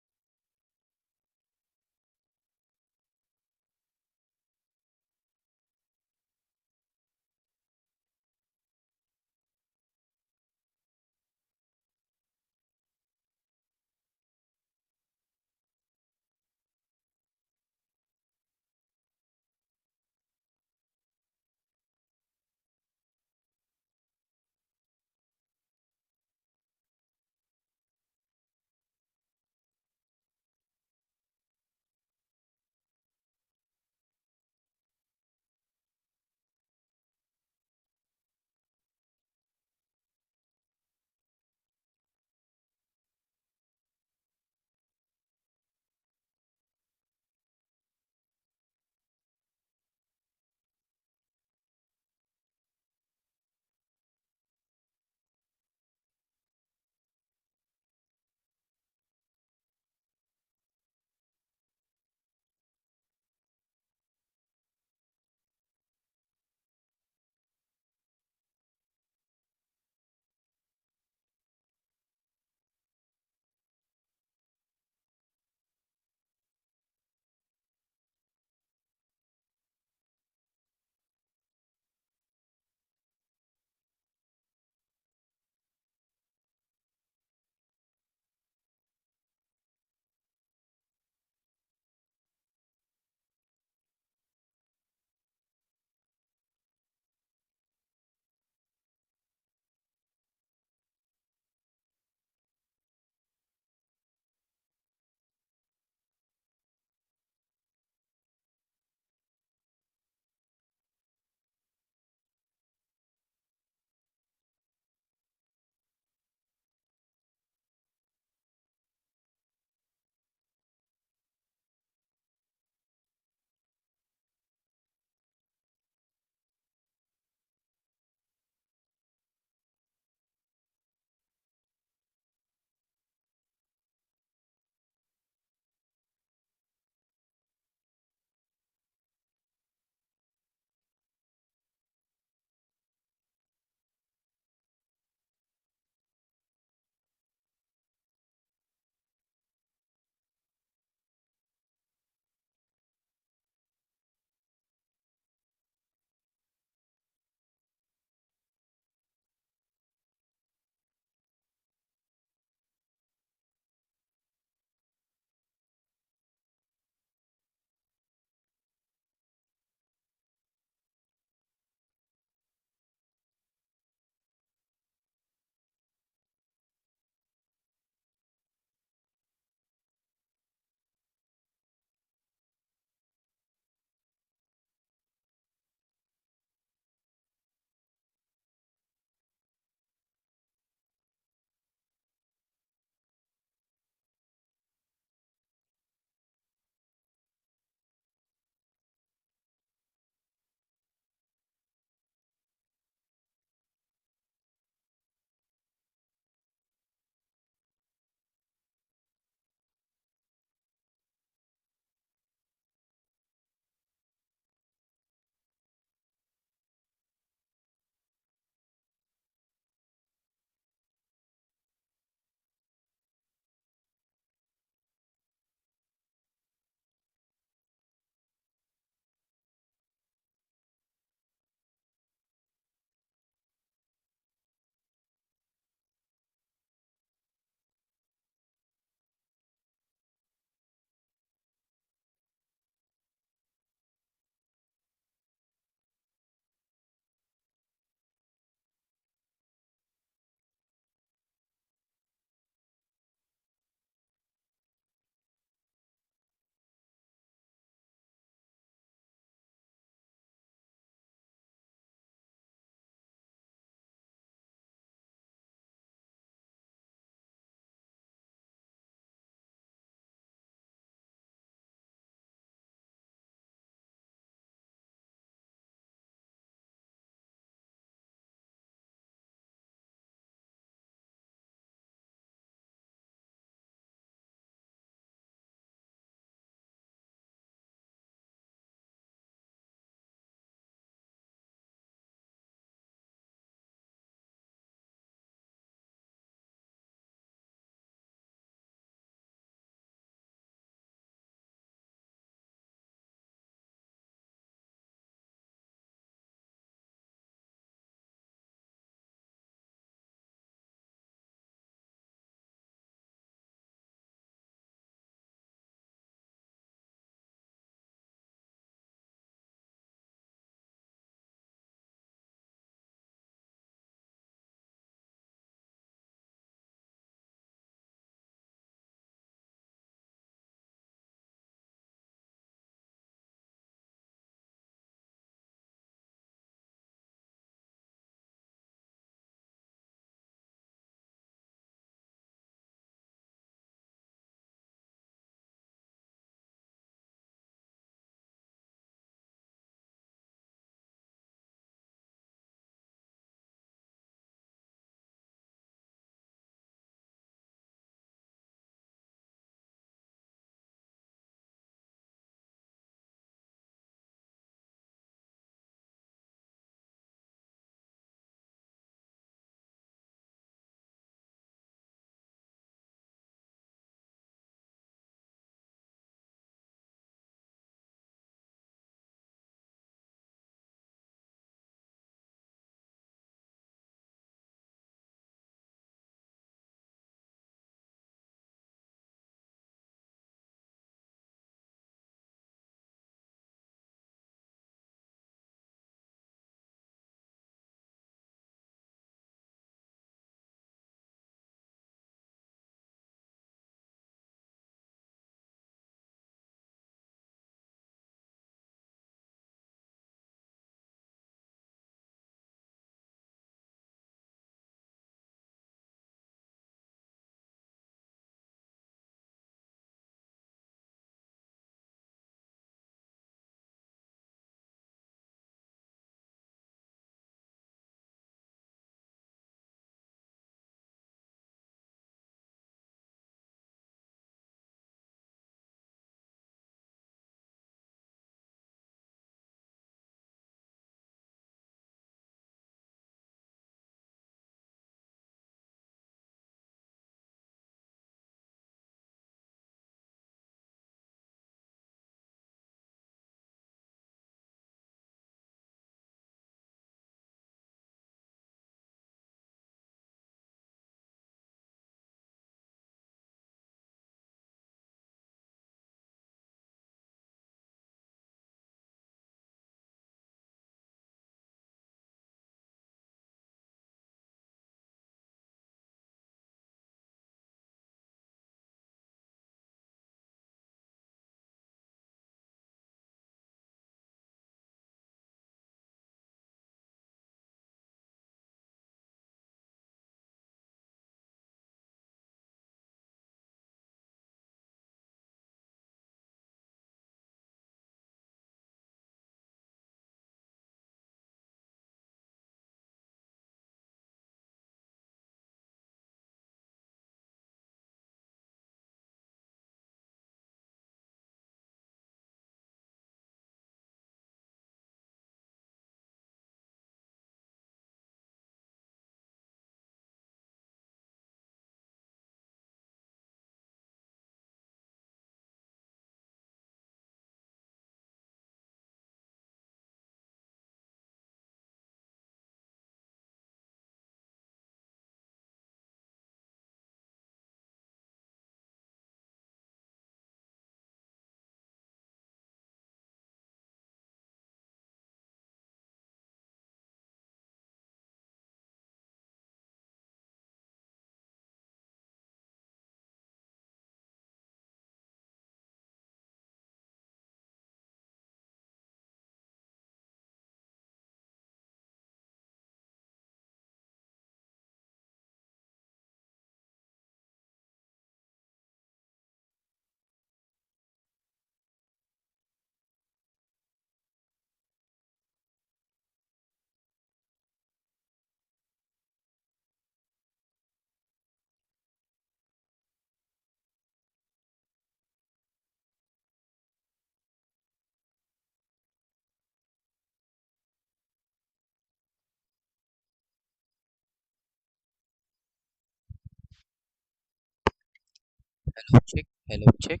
Hello, check. Hello, check.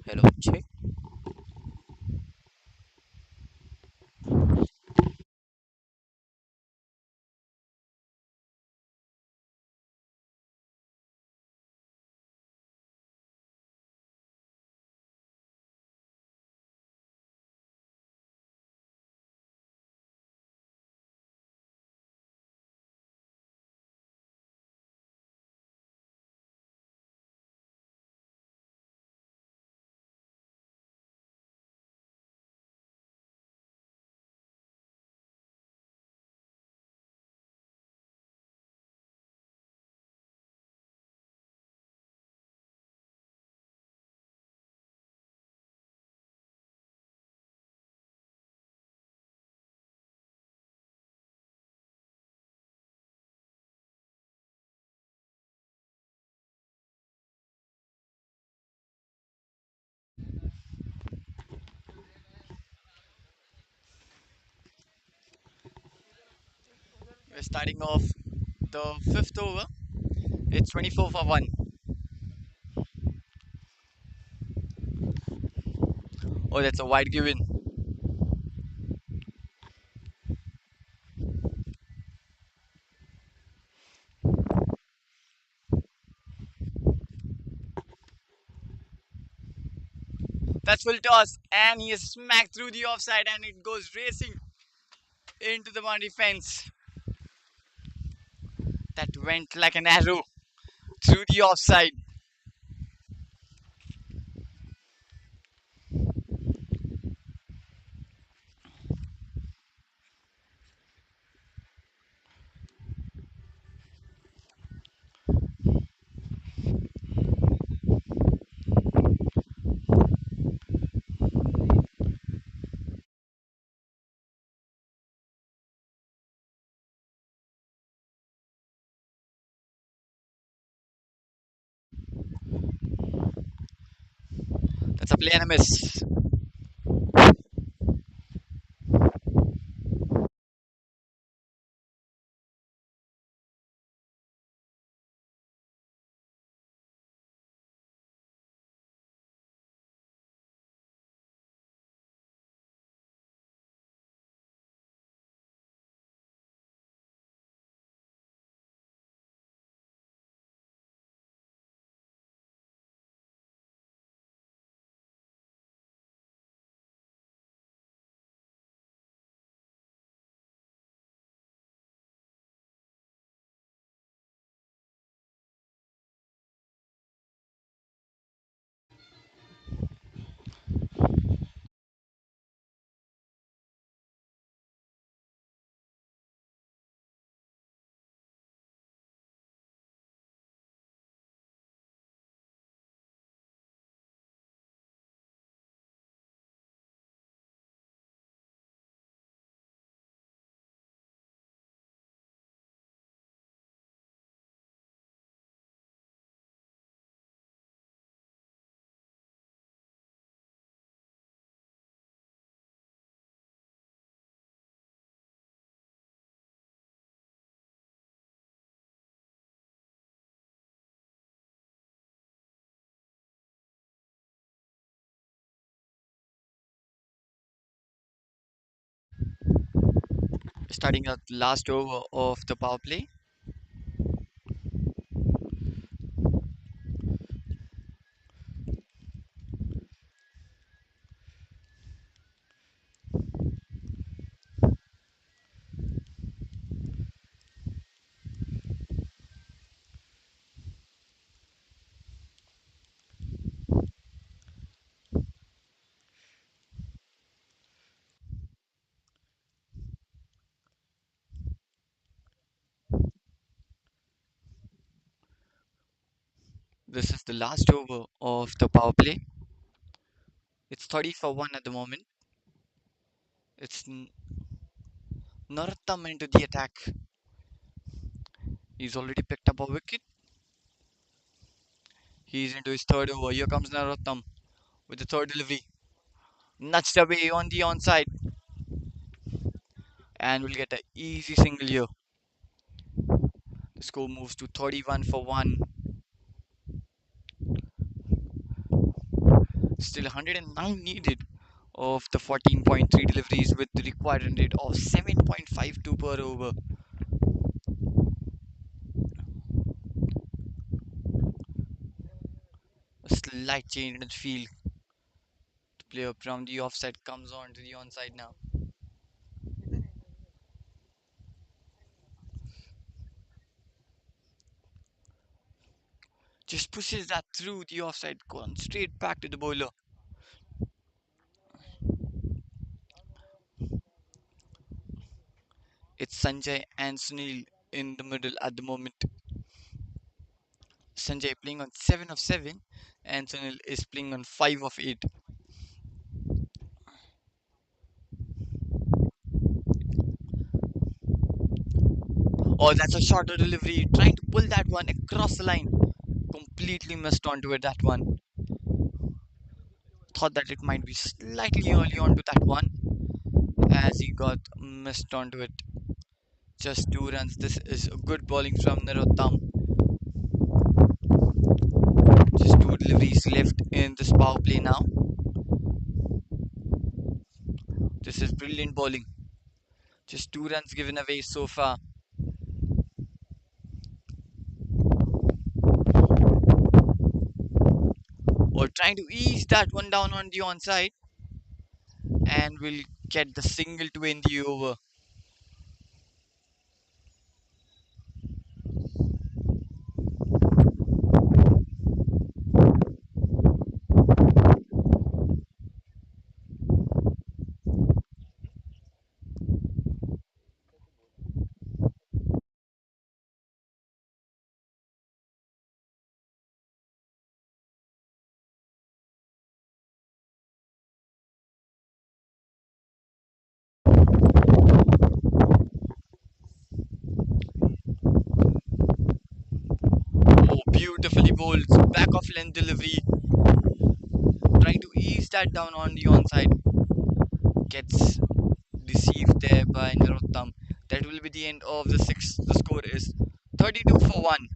Hello, check. We're starting off the fifth over. It's 24 for 1. Oh, that's a wide given. That's full toss, and he is smacked through the offside, and it goes racing into the boundary fence. That went like an arrow through the offside. That's a play and a miss. Starting at last over of the power play. This is the last over of the power play. It's 30 for 1 at the moment. It's Narottam into the attack. He's already picked up a wicket. He's into his third over. Here comes Narottam with the third delivery. Nudged away on the onside. And we'll get an easy single here. The score moves to 31 for 1. Still 109 needed of the 14.3 deliveries with the required run rate of 7.52 per over. A slight change in the field. The player from the offside comes on to the onside now. Just pushes that through the offside, gone straight back to the bowler. It's Sanjay and Sunil in the middle at the moment. Sanjay playing on 7 of 7 and Sunil is playing on 5 of 8. Oh, that's a shorter delivery. Trying to pull that one across the line. Completely missed onto it, that one. Thought that it might be slightly early onto that one as he got missed onto it. Just 2 runs. This is a good bowling from Narottam. Just 2 deliveries left in this power play now. This is brilliant bowling. Just 2 runs given away so far. Or trying to ease that one down on the onside and will get the single to end the over. Oh, beautifully bowled. Back of length delivery. Trying to ease that down on the onside. Gets deceived there by Narottam. That will be the end of the sixth. The score is 32 for 1.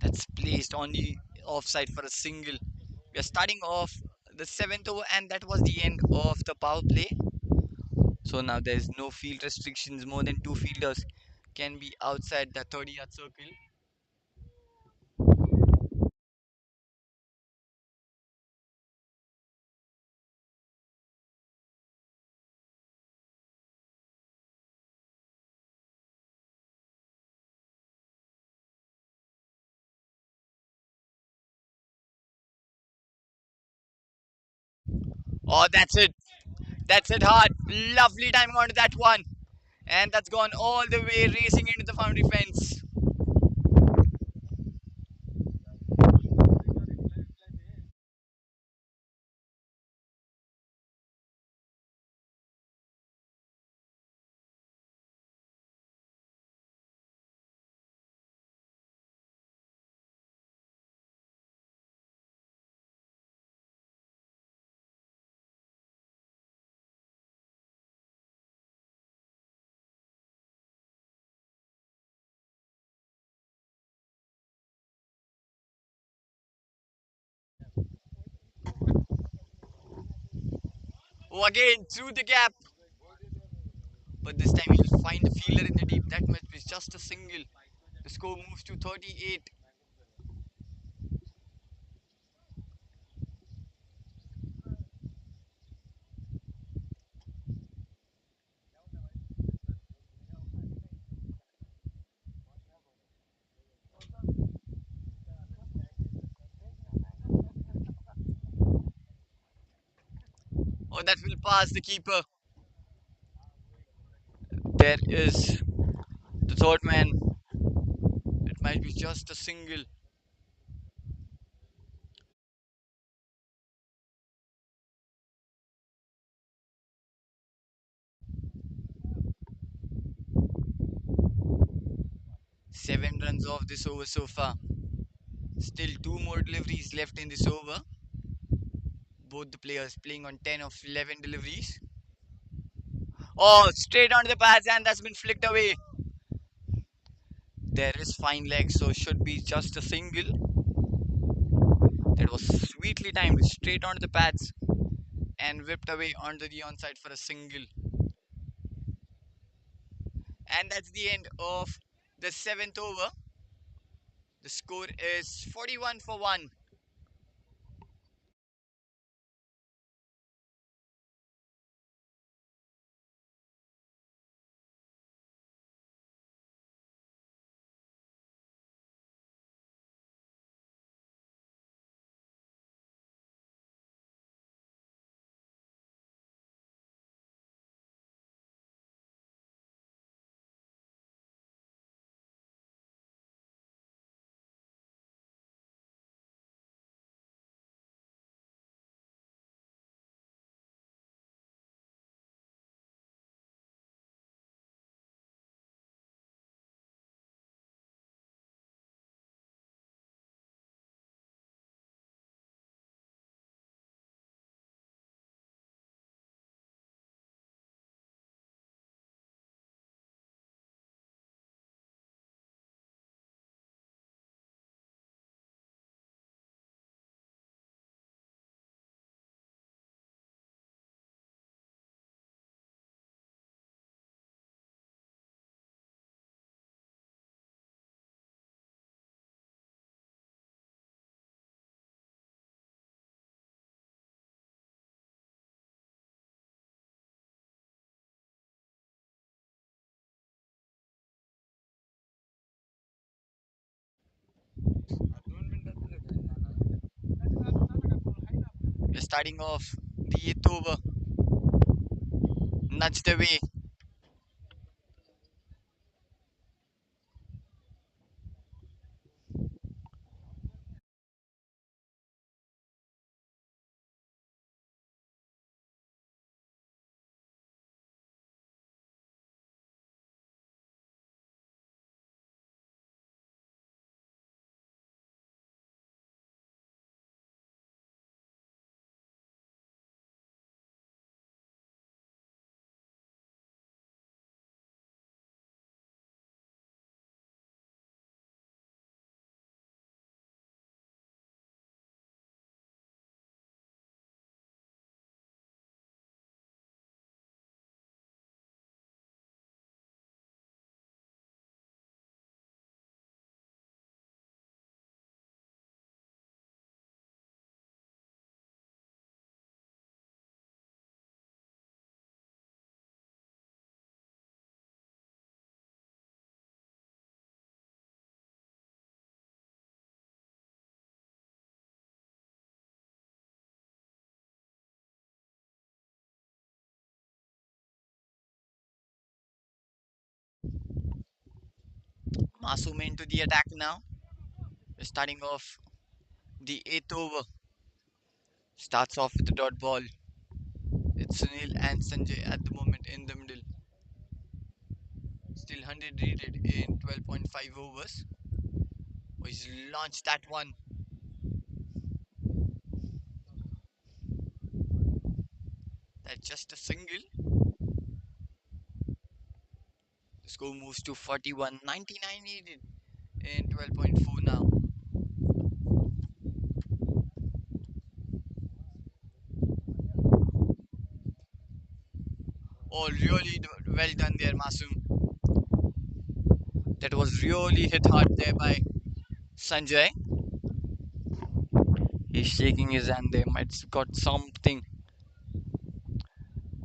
That's placed on the offside for a single. We are starting off the seventh over, and that was the end of the power play. So now there's no field restrictions. More than 2 fielders can be outside the 30-yard circle. Oh, that's it. That's it hard. Lovely timing onto that one. And that's gone all the way racing into the boundary fence. Oh, again through the gap. But this time he'll find a fielder in the deep. That must be just a single. The score moves to 38. Oh, that will pass the keeper. There is the third man. It might be just a single. 7 runs off this over so far. Still two more deliveries left in this over. Both the players playing on 10 of 11 deliveries. Oh, straight onto the pads and that's been flicked away. There is fine leg, so should be just a single. That was sweetly timed straight onto the pads and whipped away onto the onside for a single. And that's the end of the seventh over. The score is 41 for 1. We're starting off the eighth over. Nudged away. Masoom into the attack now. We're starting off the eighth over. Starts off with the dot ball. It's Sunil and Sanjay at the moment in the middle. Still 100 rated in 12.5 overs. Oh, he's launched that one. That's just a single. The score moves to 41. 99 needed in 12.4 now. Oh, really well done there, Masum. That was really hit hard there by Sanjay. He's shaking his hand there. Might have got something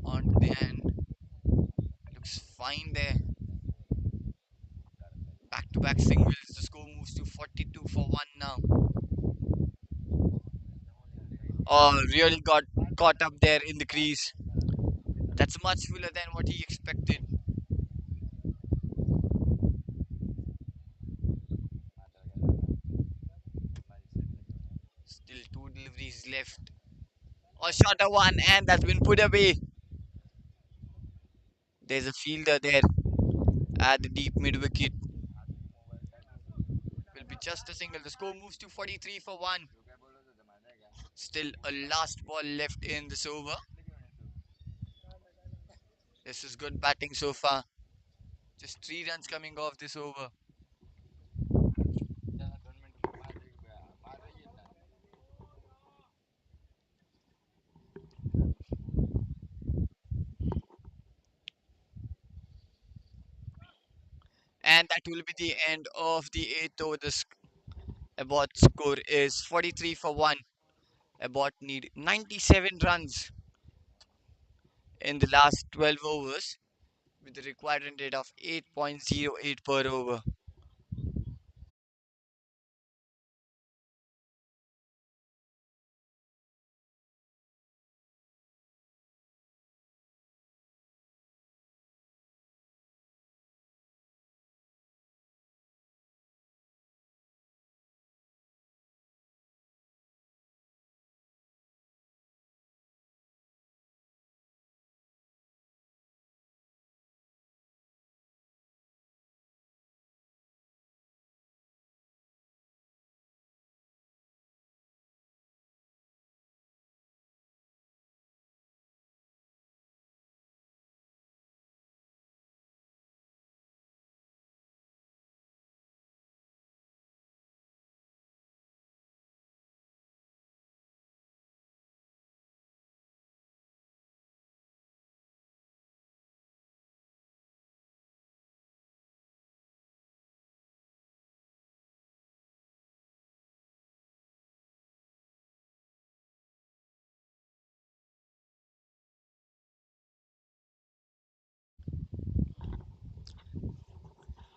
on the hand. Looks fine there. Back to back singles. The score moves to 42 for 1 now. Oh, really got caught up there in the crease. That's much fuller than what he expected. Still two deliveries left. A shorter one, and that's been put away. There's a fielder there at the deep mid wicket. Will be just a single. The score moves to 43 for 1. Still a last ball left in this over. This is good batting so far. Just 3 runs coming off this over. And that will be the end of the 8th over. The Abbott score is 43 for 1. Abbott need 97 runs in the last 12 overs with the required run rate of 8.08 per over.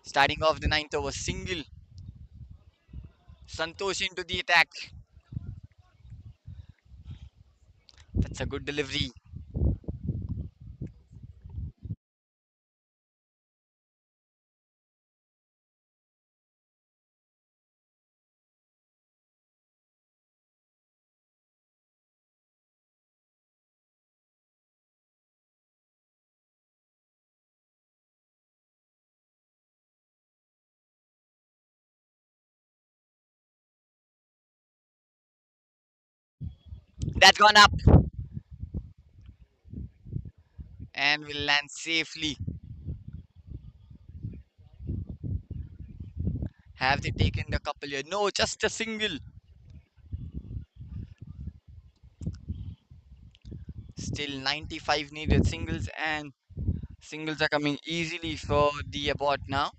Starting off the 9th over, single. Santosh into the attack. That's a good delivery. That's gone up and will land safely. Have they taken the couple here? No, just a single. Still 95 needed singles, and singles are coming easily for the Abbott now.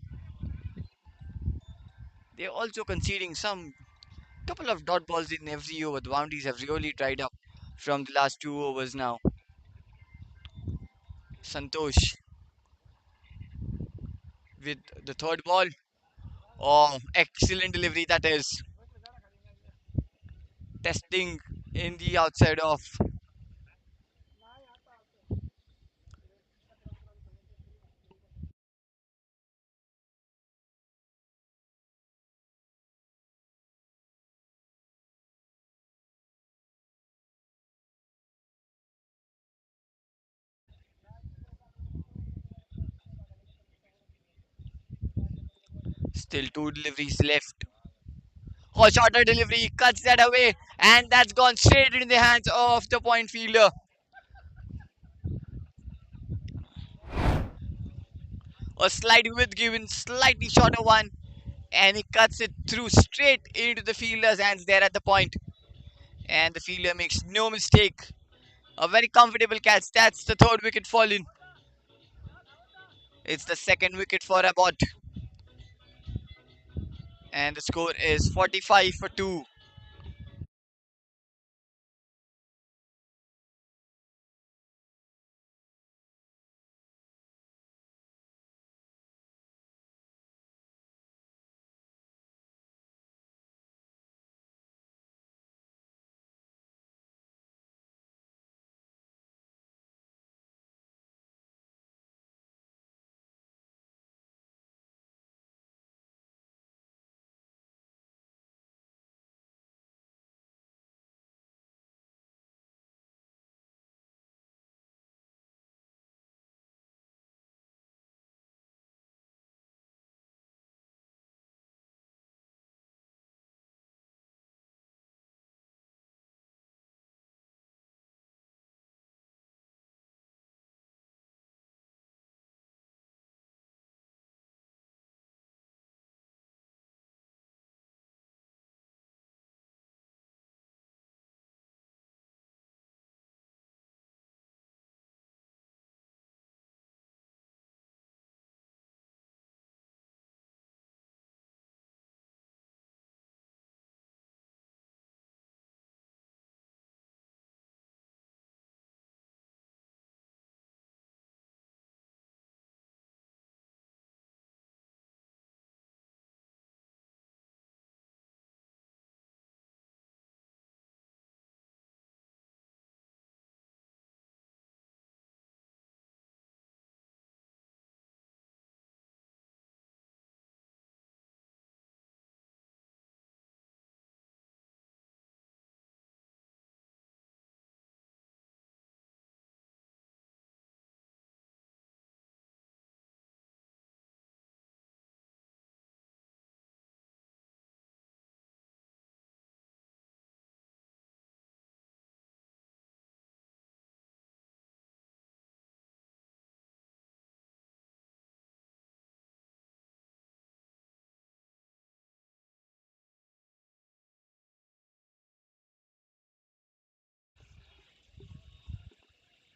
They're also conceding some couple of dot balls in every over. The boundaries have really dried up from the last 2 overs now. Santosh with the third ball. Oh, excellent delivery that is. Testing in the outside off. Still two deliveries left. Oh, shorter delivery cuts that away, and that's gone straight into the hands of the point fielder. A slight with given, slightly shorter one, and he cuts it through straight into the fielder's hands there at the point. And the fielder makes no mistake. A very comfortable catch. That's the third wicket fallen. It's the second wicket for Abbott, and the score is 45 for 2.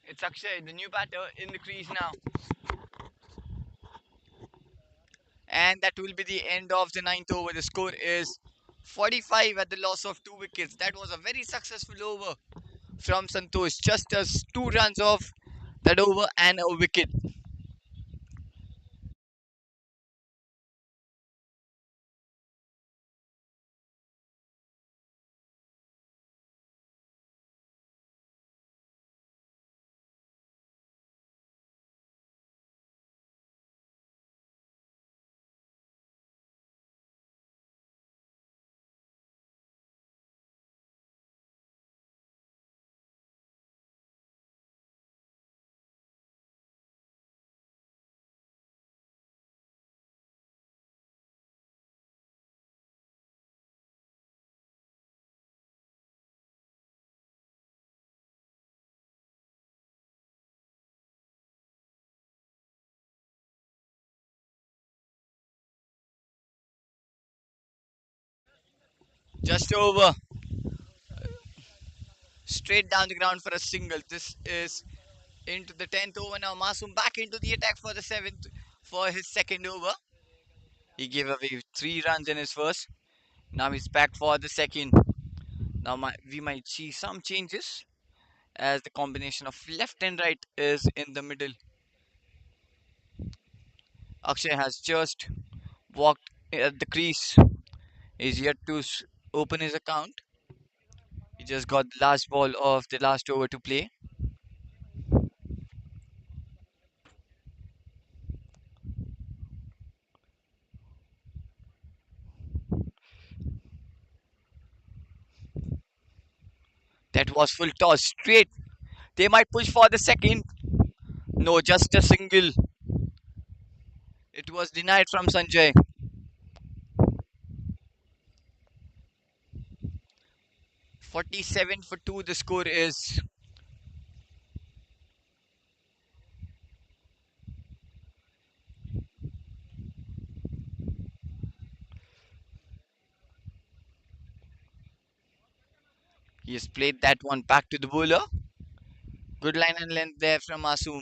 It's Akshay, the new batter, in the crease now. And that will be the end of the ninth over. The score is 45 at the loss of 2 wickets. That was a very successful over from Santosh. Just as 2 runs off that over and a wicket. Just over. Straight down the ground for a single. This is into the 10th over now. Masoom back into the attack for the 7th for his second over. He gave away 3 runs in his first. Now he's back for the second. Now we might see some changes as the combination of left and right is in the middle. Akshay has just walked at the crease. He's yet to open his account. He just got the last ball of the last over to play. That was full toss straight. They might push for the second. No, just a single. It was denied from Sanjay. 47 for 2 the score is. He has played that one back to the bowler. Good line and length there from Masoom.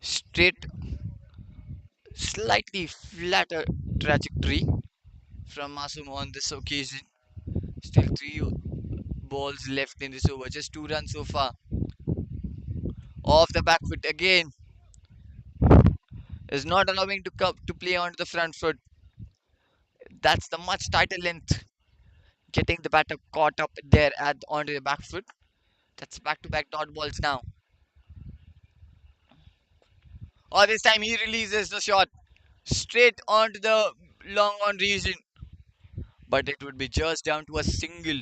Straight Slightly flatter trajectory from Masum on this occasion. Still three balls left in this over. Just 2 runs so far. Off the back foot again. Is not allowing to come to play onto the front foot. That's the much tighter length. Getting the batter caught up there at onto the back foot. That's back-to-back dot balls now. Or this time he releases the shot straight onto the long on region. But it would be just down to a single.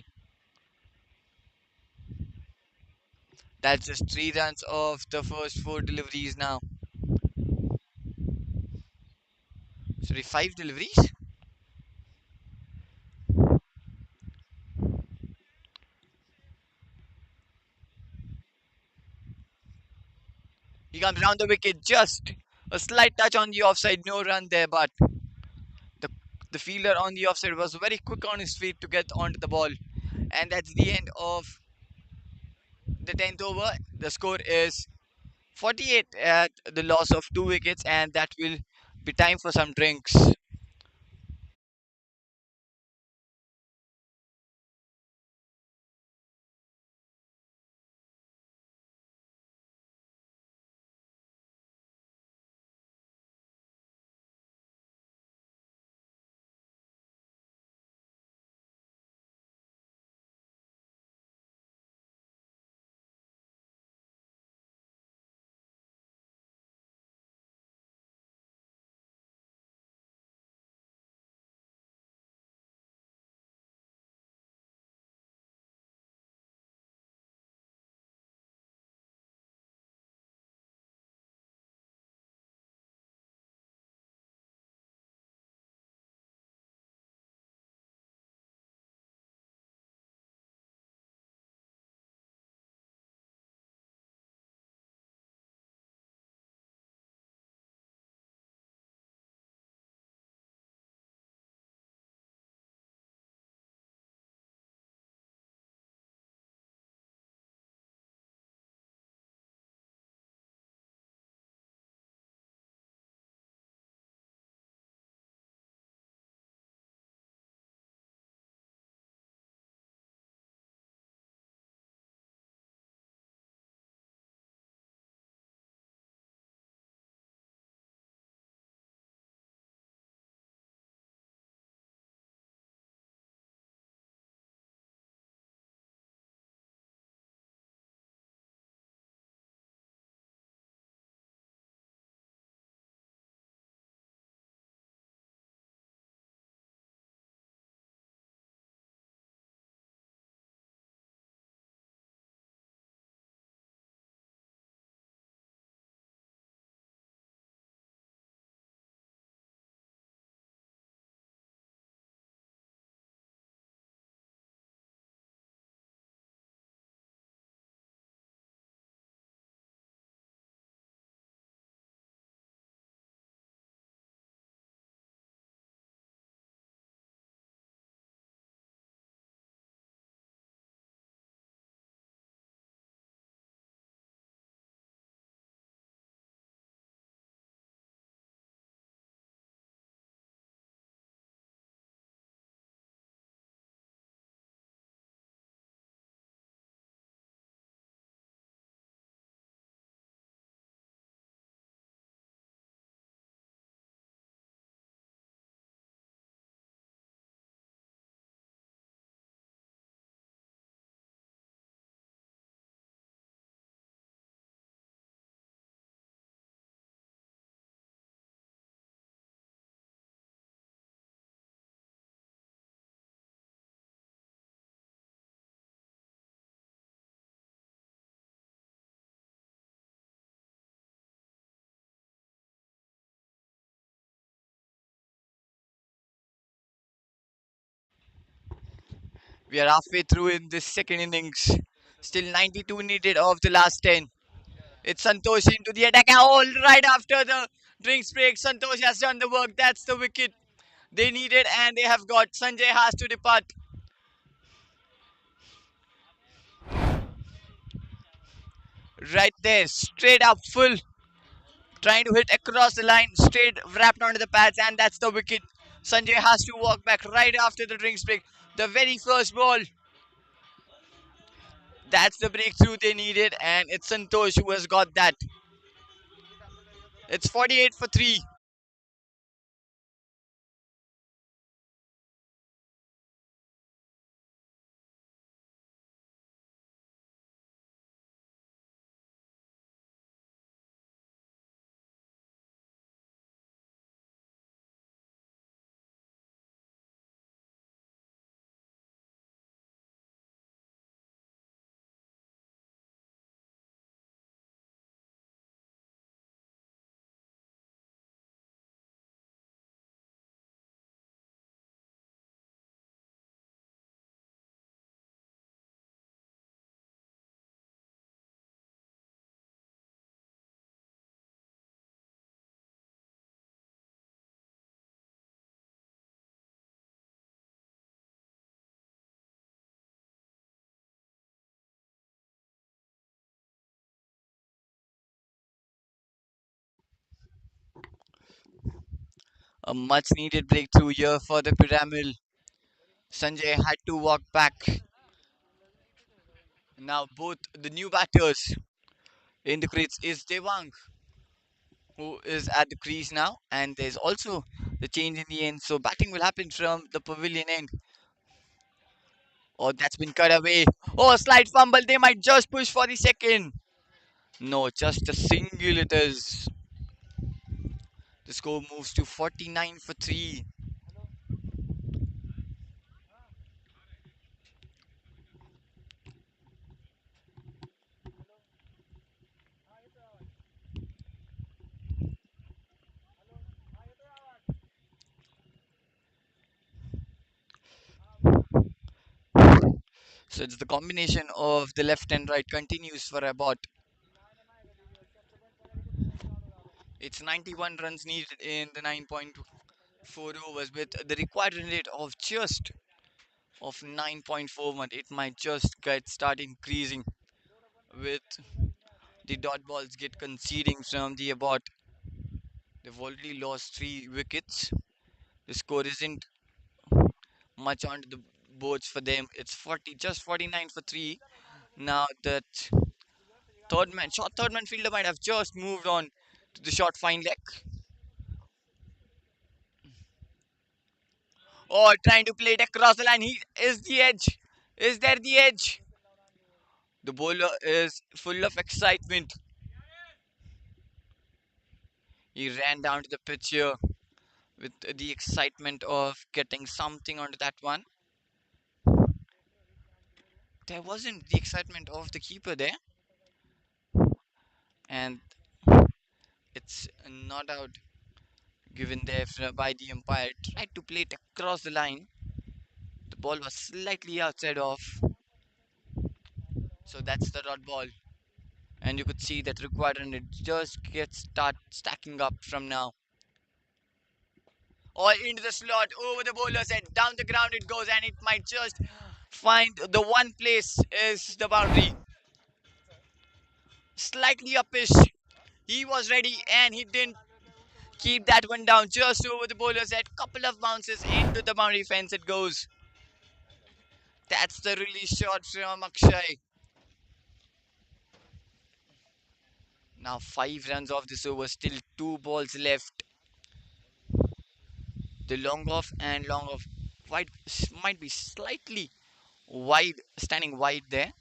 That's just 3 runs off the first four deliveries now. Sorry, five deliveries. He comes round the wicket, just a slight touch on the offside, no run there, but the the fielder on the offside was very quick on his feet to get onto the ball, and that's the end of the 10th over. The score is 48 at the loss of 2 wickets, and that will be time for some drinks. We are halfway through in this second innings. Still 92 needed of the last 10. It's Santosh into the attack. All right after the drinks break, Santosh has done the work. That's the wicket they needed, and they have got. Sanjay has to depart right there, straight up full. Trying to hit across the line, straight wrapped onto the pads, and that's the wicket. Sanjay has to walk back right after the drinks break. The very first ball. That's the breakthrough they needed, and it's Santosh who has got that. It's 48 for 3. A much needed breakthrough here for the Piramal. Sanjay had to walk back. Now both the new batters in the crease is Devang, who is at the crease now, and there's also the change in the end. So batting will happen from the pavilion end. Oh, that's been cut away. Oh, a slight fumble. They might just push for the second. No, just a single it is. The score moves to 49 for 3. So it's the combination of the left and right continues for Abbott. It's 91 runs needed in the 9.4 overs with the required run rate of just of 9.41. It might just get start increasing with the dot balls get conceding from the Abbott. They've already lost 3 wickets. The score isn't much onto the boards for them. It's 40, just 49 for 3. Now that third man fielder might have just moved on to the short fine leg. Or trying to play it across the line. He is the edge. Is there the edge? The bowler is full of excitement. He ran down to the pitch here with the excitement of getting something onto that one. There wasn't the excitement of the keeper there, and it's not out given there by the umpire. Tried to play it across the line. The ball was slightly outside of, so that's the dot ball. And you could see that required and it just gets start stacking up from now. All into the slot, over the bowler's head, down the ground it goes, and it might just find the one place is the boundary. Slightly upish. He was ready and he didn't keep that one down just over the bowler's head. Couple of bounces into the boundary fence it goes. That's the release shot from Akshay. Now 5 runs off this over, still 2 balls left. The long off wide might be slightly wide, standing wide there,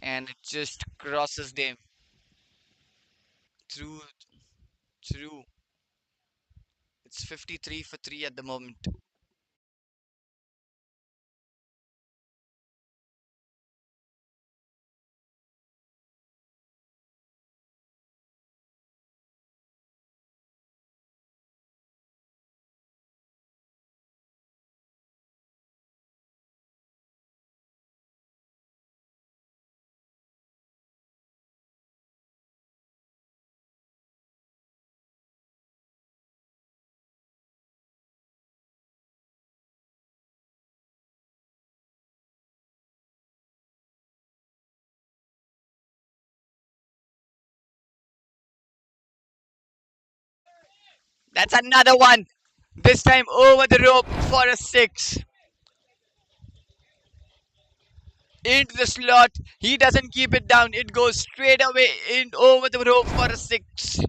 and it just crosses them through. Through. It's 53 for 3 at the moment. That's another one. This time over the rope for a six. Into the slot. He doesn't keep it down. It goes straight away in over the rope for a six.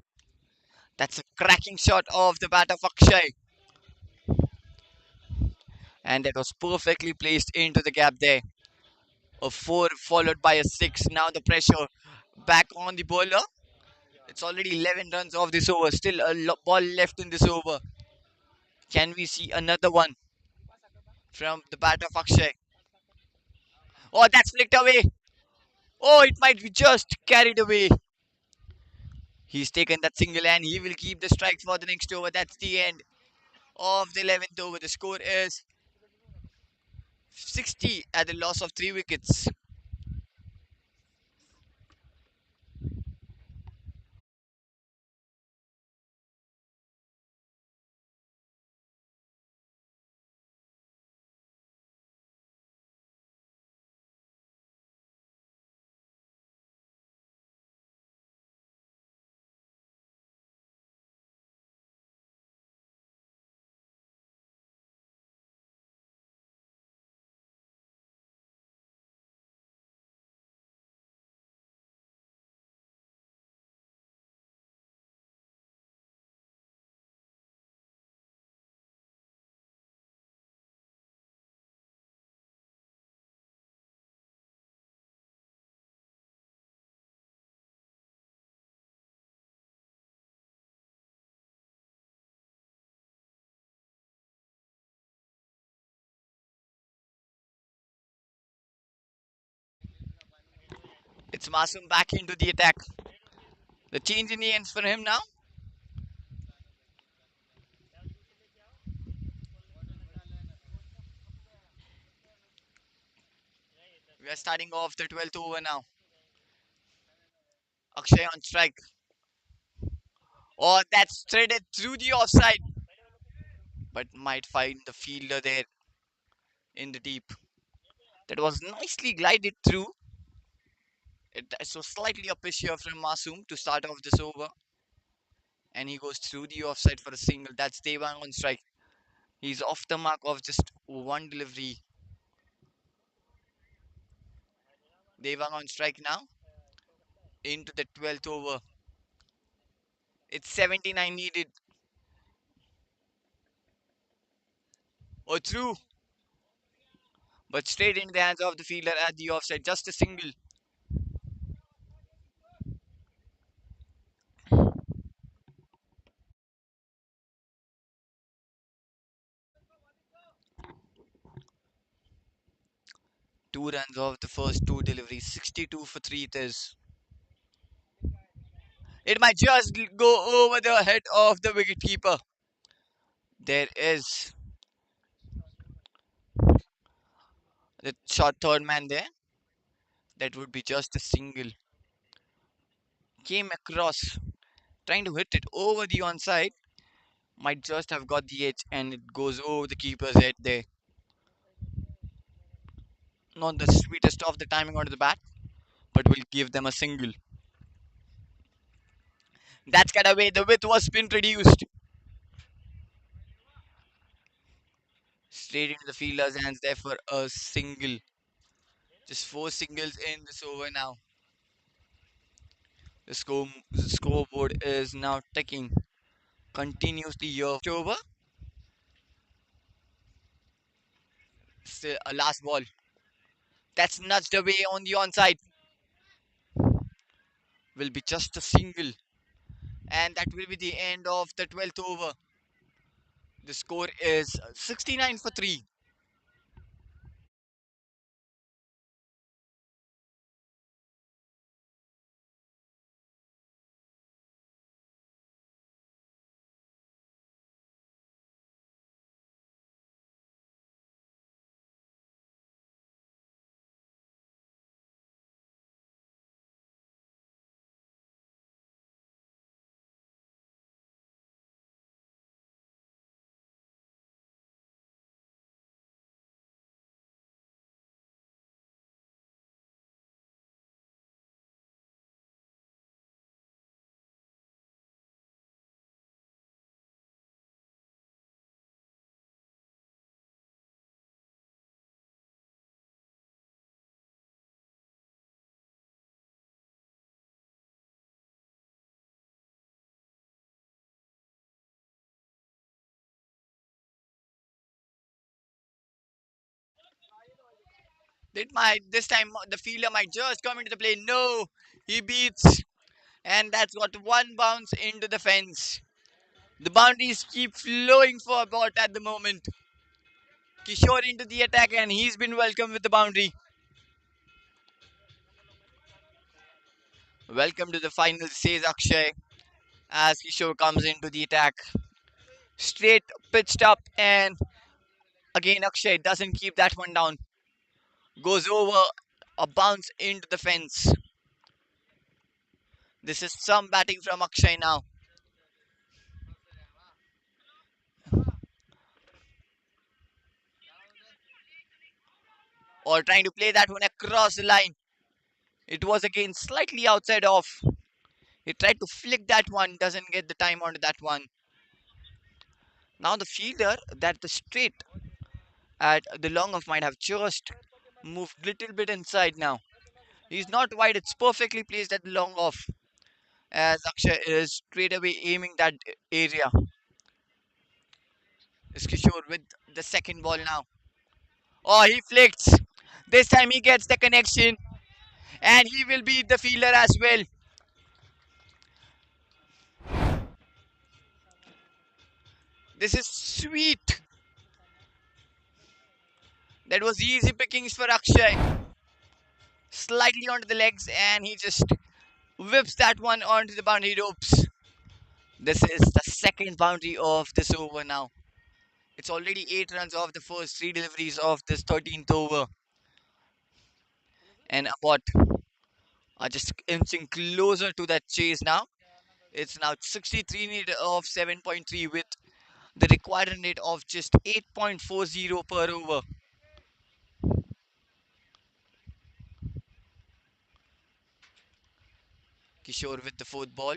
That's a cracking shot of the batter of Akshay. And it was perfectly placed into the gap there. A four followed by a six. Now the pressure back on the bowler. It's already 11 runs off this over. Still a ball left in this over. Can we see another one from the batter of Akshay? Oh, that's flicked away. Oh, it might be just carried away. He's taken that single and he will keep the strike for the next over. That's the end of the 11th over. The score is 60 at the loss of 3 wickets. It's Masum back into the attack. The change in the ends for him now. We are starting off the 12th over now. Akshay on strike. Oh, that's threaded through the offside, but might find the fielder there in the deep. That was nicely glided through. So slightly uppish here from Masoom to start off this over, and he goes through the offside for a single. That's Devang on strike. He's off the mark of just one delivery. Devang on strike now into the 12th over. It's 79 needed. Or through, but straight into the hands of the fielder at the offside. Just a single. 2 runs off the first two deliveries. 62 for three it is. It might just go over the head of the wicketkeeper. There is the short third man there. That would be just a single. Came across, trying to hit it over the onside. Might just have got the edge and it goes over the keeper's head there. Not the sweetest of the timing onto the bat, but will give them a single. That's cut away. The width was been reduced. Straight into the fielder's hands there for a single. Just four singles in this over now. The scoreboard is now ticking continuously here. Over. Still a last ball. That's nudged away on the onside. Will be just a single. And that will be the end of the 12th over. The score is 69 for 3. This time the fielder might just come into the play. No, he beats, and that's got one bounce into the fence. The boundaries keep flowing for Abbott at the moment. Kishore into the attack, and he's been welcomed with the boundary. Welcome to the final, says Akshay as Kishore comes into the attack. Straight pitched up, and again Akshay doesn't keep that one down. Goes over a bounce into the fence. This is some batting from Akshay now. Or trying to play that one across the line. It was again slightly outside off. He tried to flick that one, doesn't get the time onto that one. Now the fielder that the straight at the long off might have just moved little bit inside now. He's not wide, it's perfectly placed at the long off as Akshay is straight away aiming that area. Is Kishore with the second ball now. Oh, he flicks. This time he gets the connection and he will beat the fielder as well. This is sweet. That was easy pickings for Akshay. Slightly onto the legs and he just whips that one onto the boundary ropes. This is the second boundary of this over now. It's already 8 runs off the first 3 deliveries of this 13th over. And Abbott are just inching closer to that chase now. It's now 63 need of 7.3 with the required run rate of just 8.40 per over. Kishore with the fourth ball.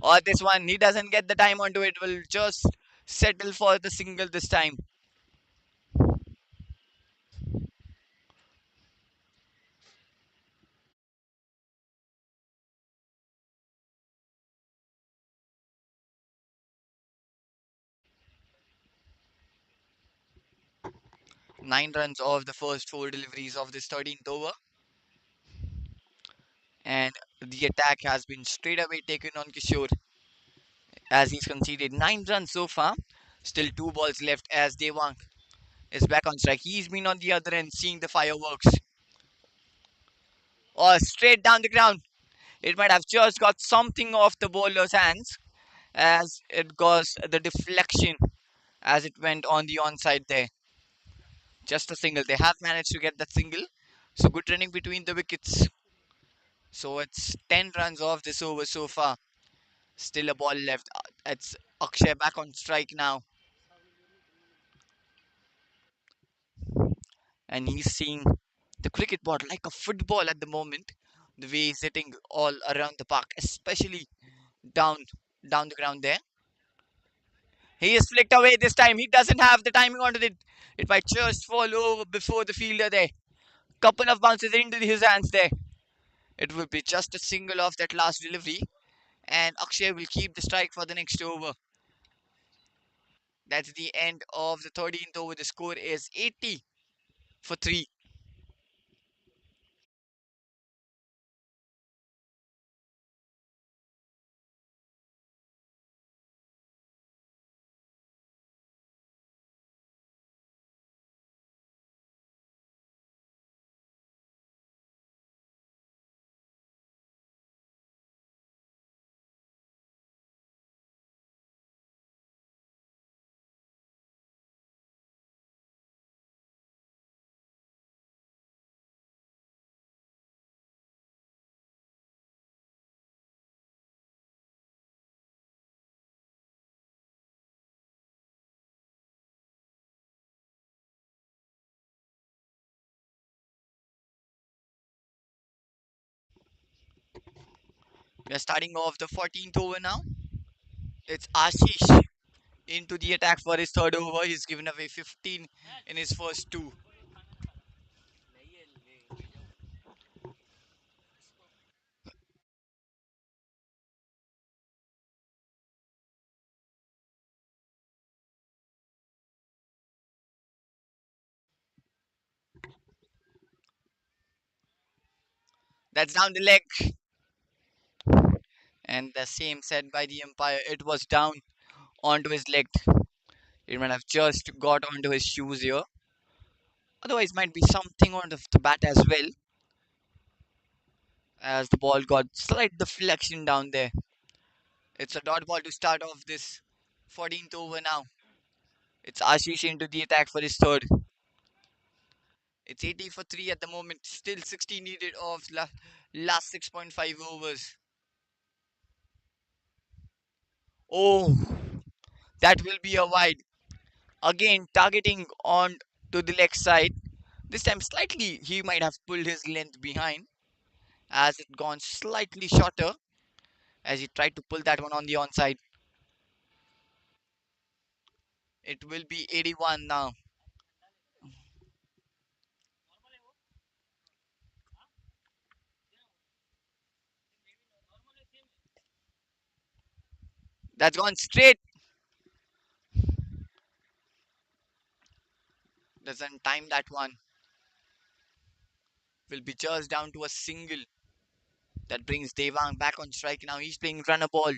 Or this one, he doesn't get the time onto it, will just settle for the single this time. Nine runs off the first four deliveries of this 13th over. And the attack has been straight away taken on Kishore as he's conceded 9 runs so far. Still two balls left as Devang is back on strike. He's been on the other end seeing the fireworks. Or straight down the ground. It might have just got something off the bowler's hands as it got the deflection as it went on the onside there. Just a single. They have managed to get that single. So good running between the wickets. So it's 10 runs off this over so far. Still a ball left. It's Akshay back on strike now. And he's seeing the cricket ball like a football at the moment. The way he's hitting all around the park, especially down down the ground there. He is flicked away this time. He doesn't have the timing onto it. It might just fall over before the fielder there. Couple of bounces into his hands there. It will be just a single off that last delivery. And Akshay will keep the strike for the next over. That's the end of the 13th over. The score is 80 for 3. We are starting off the 14th over now. It's Ashish into the attack for his third over. He's given away 15 in his first two. That's down the leg. And the same said by the umpire. It was down onto his leg. It might have just got onto his shoes here. Otherwise, might be something on the bat as well, as the ball got slight deflection down there. It's a dot ball to start off this 14th over now. It's Ashish into the attack for his third. It's 80 for 3 at the moment. Still 60 needed of last 6.5 overs. Oh, that will be a wide. Again, targeting on to the leg side. This time, slightly, he might have pulled his length behind as it gone slightly shorter as he tried to pull that one on the onside. It will be 81 now. That's gone straight. Doesn't time that one. Will be just down to a single. That brings Devang back on strike now. He's playing runner ball.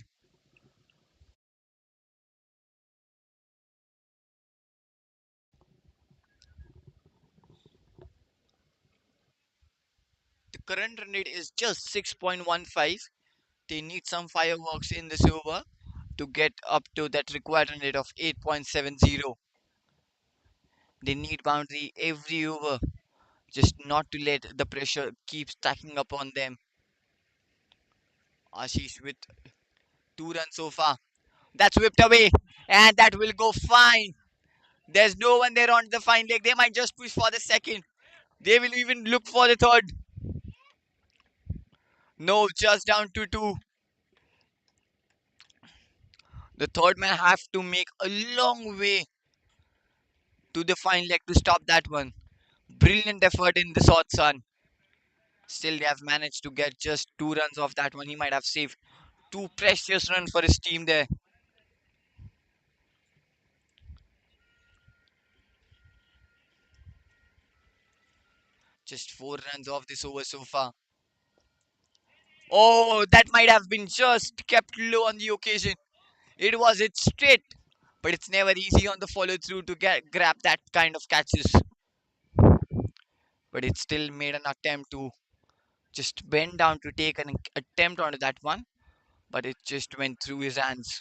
The current run rate is just 6.15. They need some fireworks in this over to get up to that required run rate of 8.70. They need boundary every over just not to let the pressure keep stacking up on them. Ashish with 2 runs so far. That's whipped away and that will go fine. There's no one there on the fine leg. They might just push for the second. They will even look for the third. No, just down to 2. The third man have to make a long way to the fine leg to stop that one. Brilliant effort in the short sun. Still, they have managed to get just 2 runs off that one. He might have saved 2 precious runs for his team there. Just 4 runs off this over so far. Oh, that might have been just kept low on the occasion. It was it straight, but it's never easy on the follow through to get grab that kind of catches. But it still made an attempt to just bend down to take an attempt onto that one, but it just went through his hands.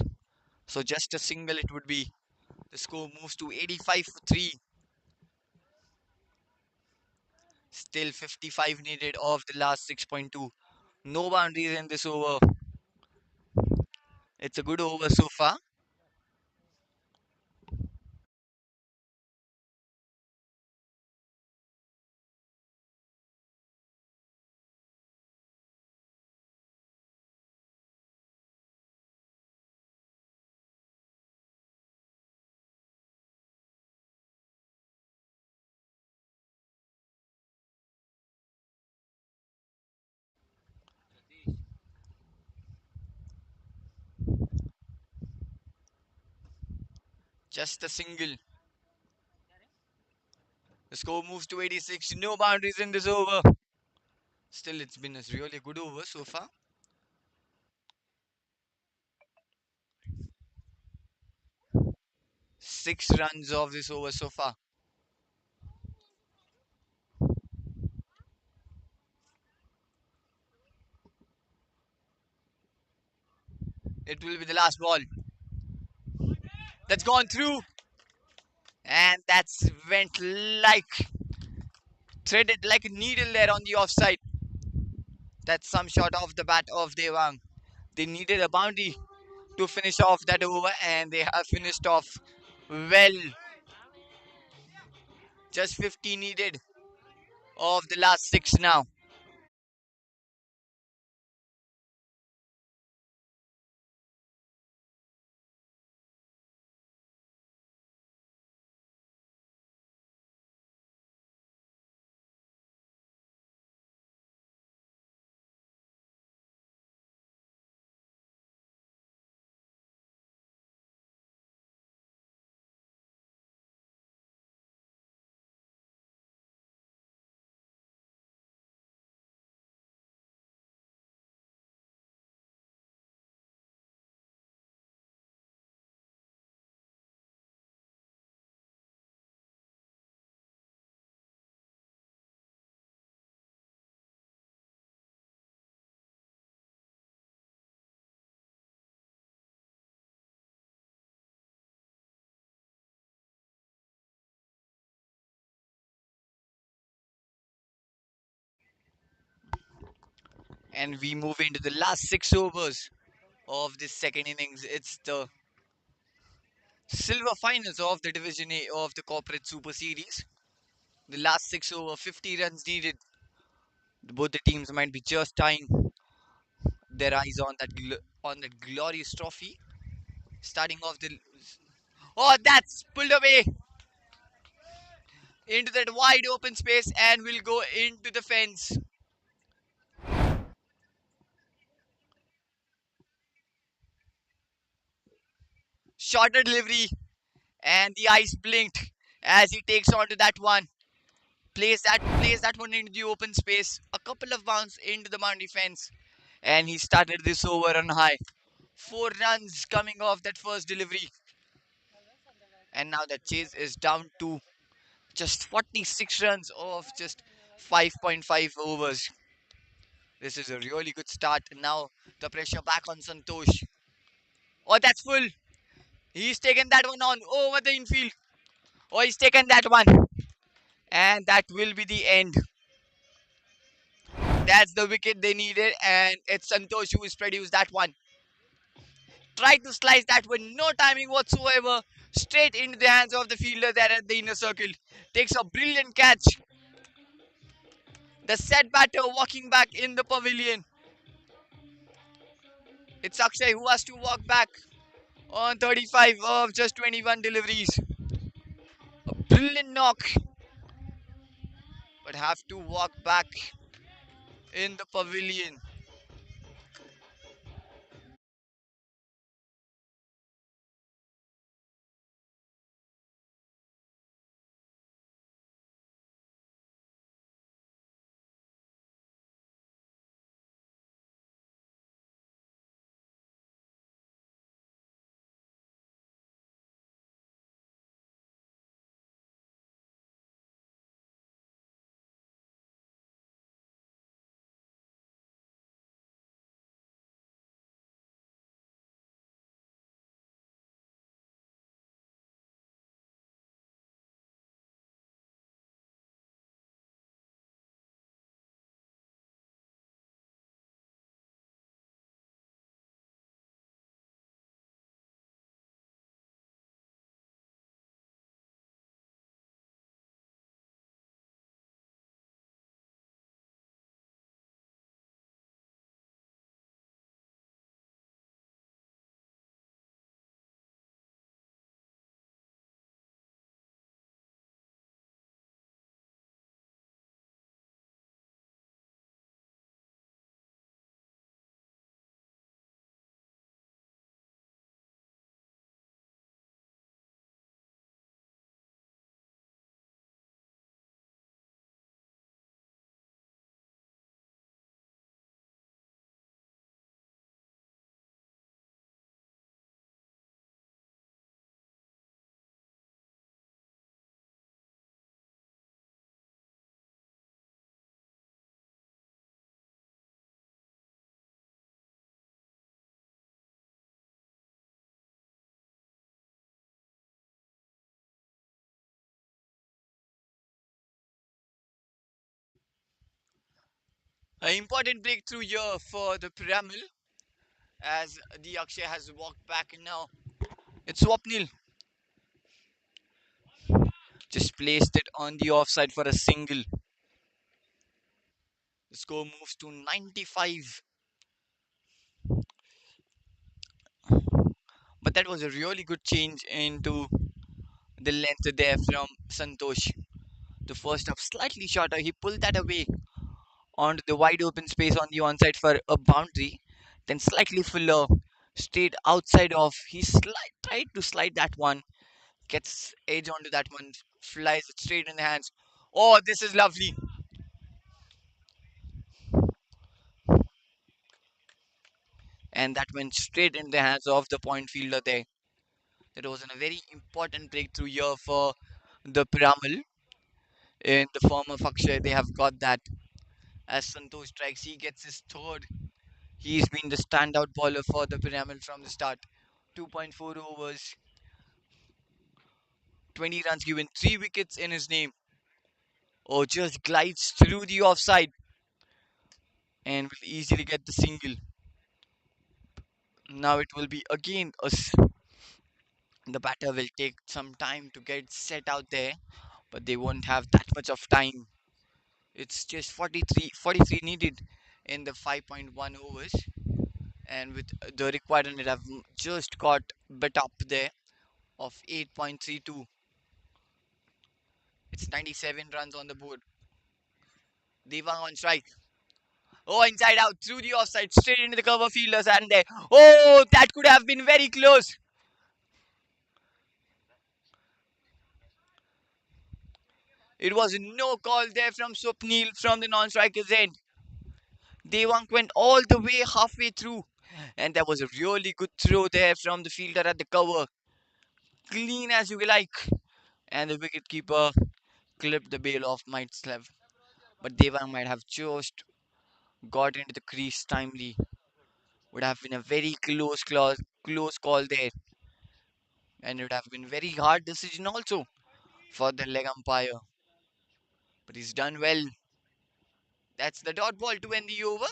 So just a single it would be. The score moves to 85 for 3. Still 55 needed of the last 6.2. No boundaries in this over. It's a good over so far. Just a single. The score moves to 86. No boundaries in this over. Still, it's been a really good over so far. 6 runs of this over so far. It will be the last ball. That's gone through. And that's went like threaded like a needle there on the offside. That's some shot off the bat of Devang. They needed a boundary to finish off that over, and they have finished off well. Just 50 needed of the last 6 now. And we move into the last 6 overs of this second innings. It's the silver finals of the Division A of the Corporate Super Series. The last 6 over, 50 runs needed. Both the teams might be just tying their eyes on that glorious trophy. Starting off the oh, that's pulled away into that wide open space and will go into the fence. Shorter delivery and the eyes blinked as he takes onto that one. Plays that one into the open space. A couple of bounce into the boundary fence, and he started this over on high. 4 runs coming off that first delivery, and now the chase is down to just 46 runs off just 5.5 overs. This is a really good start. Now the pressure back on Santosh. Oh, that's full. He's taken that one on over the infield. Oh, he's taken that one, and that will be the end. That's the wicket they needed, and it's Santosh who has produced that one. Tried to slice that with no timing whatsoever, straight into the hands of the fielder there at the inner circle. Takes a brilliant catch. The set batter walking back in the pavilion. It's Akshay who has to walk back on 35 of just 21 deliveries. A brilliant knock, but have to walk back in the pavilion. An important breakthrough here for the Piramal as the Akshay has walked back now. It's Swapnil. Just placed it on the offside for a single. The score moves to 95. But that was a really good change into the length there from Santosh. The first up slightly shorter. He pulled that away onto the wide open space on the onside for a boundary. Then slightly fuller, straight outside of. Tried to slide that one. Gets edge onto that one. Flies it straight in the hands. Oh, this is lovely. And that went straight in the hands of the point fielder there. That was a very important breakthrough here for the Piramal in the form of Akshay. They have got that. As Santosh strikes, he gets his third. He's been the standout bowler for the Piramal from the start. 2.4 overs, 20 runs given, 3 wickets in his name. Oh, just glides through the offside. and will easily get the single. Now it will be again the batter will take some time to get set out there, but they won't have that much of time. It's just 43 needed in the 5.1 overs, and with the required run, it have just got bit up there of 8.32. It's 97 runs on the board. Devang on strike. Oh, inside out through the offside, straight into the cover fielders, and there. Oh, that could have been very close. It was no call there from Swapnil from the non-striker's end. Devang went all the way halfway through, and there was a really good throw there from the fielder at the cover, clean as you like, and the wicketkeeper clipped the bail off might have, but Devang might have just got into the crease timely. Would have been a very close call there, and it would have been very hard decision also for the leg umpire. But he's done well. That's the dot ball to end the over,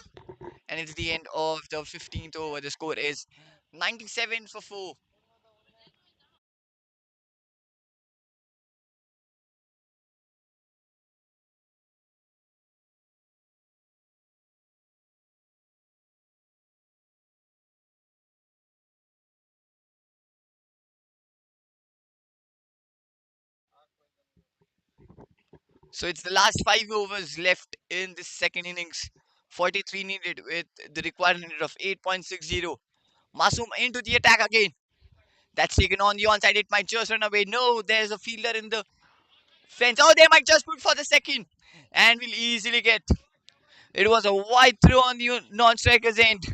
and it's the end of the 15th over. The score is 97 for 4. So it's the last 5 overs left in this second innings. 43 needed with the required minute of 8.60. Masum into the attack again. That's taken on the onside. It might just run away. No, there's a fielder in the fence. Oh, they might just put for the second and will easily get. It was a wide throw on the non-striker's end.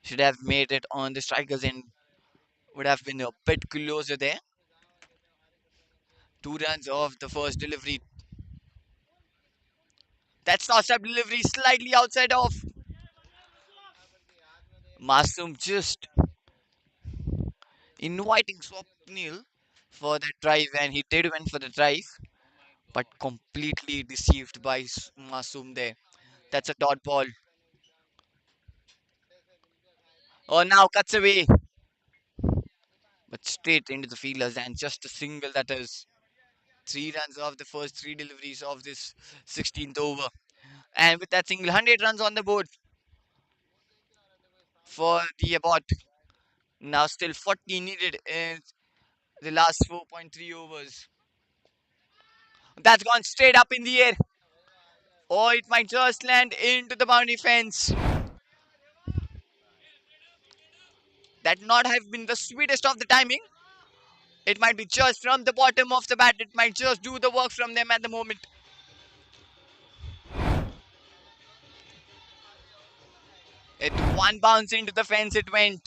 Should have made it on the striker's end. Would have been a bit closer there. 2 runs off the first delivery. That toss-up delivery slightly outside off. Masum just inviting Swapnil for the drive, and he did went for the drive, but completely deceived by Masum there. That's a dot ball. Oh, now cuts away, but straight into the fielders, and just a single. That is 3 runs off the first 3 deliveries of this 16th over. And with that single, 100 runs on the board for the Abbott. Now still 40 needed in the last 4.3 overs. That's gone straight up in the air. Or it might just land into the boundary fence. That not have been the sweetest of the timing. It might be just from the bottom of the bat. It might just do the work from them at the moment. It one bounce into the fence. It went.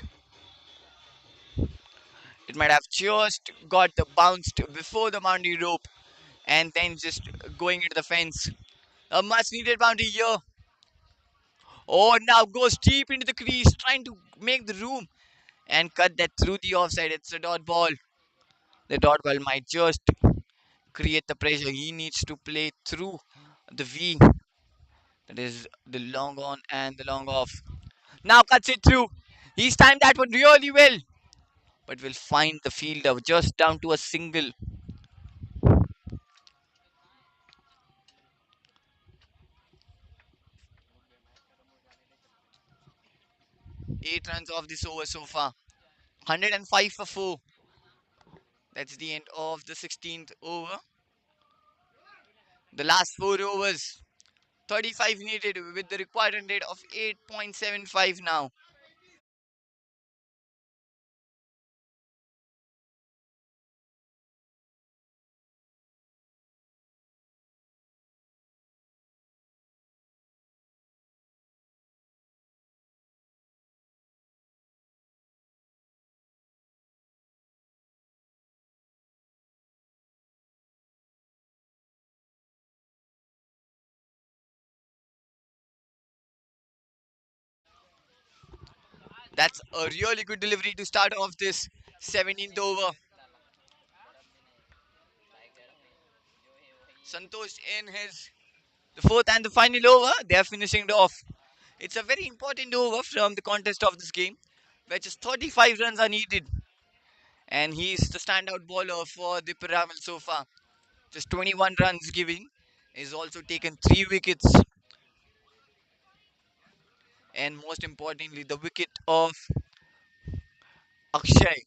It might have just got bounced before the boundary rope and then just going into the fence. A much needed boundary here. Oh, now goes deep into the crease, trying to make the room and cut that through the offside. It's a dot ball. The dot ball might just create the pressure. He needs to play through the V. That is the long on and the long off. Now cuts it through. He's timed that one really well, but will find the fielder just down to a single. 8 runs off this over so far. 105 for 4. That's the end of the 16th over. The last 4 overs. 35 needed with the required run rate of 8.75 now. That's a really good delivery to start off this 17th over. Santosh in his The fourth and the final over, they are finishing it off. It's a very important over from the contest of this game, where just 35 runs are needed. And he's the standout bowler for the Piramal so far. Just 21 runs giving. He's also taken 3 wickets. And most importantly, the wicket of Akshay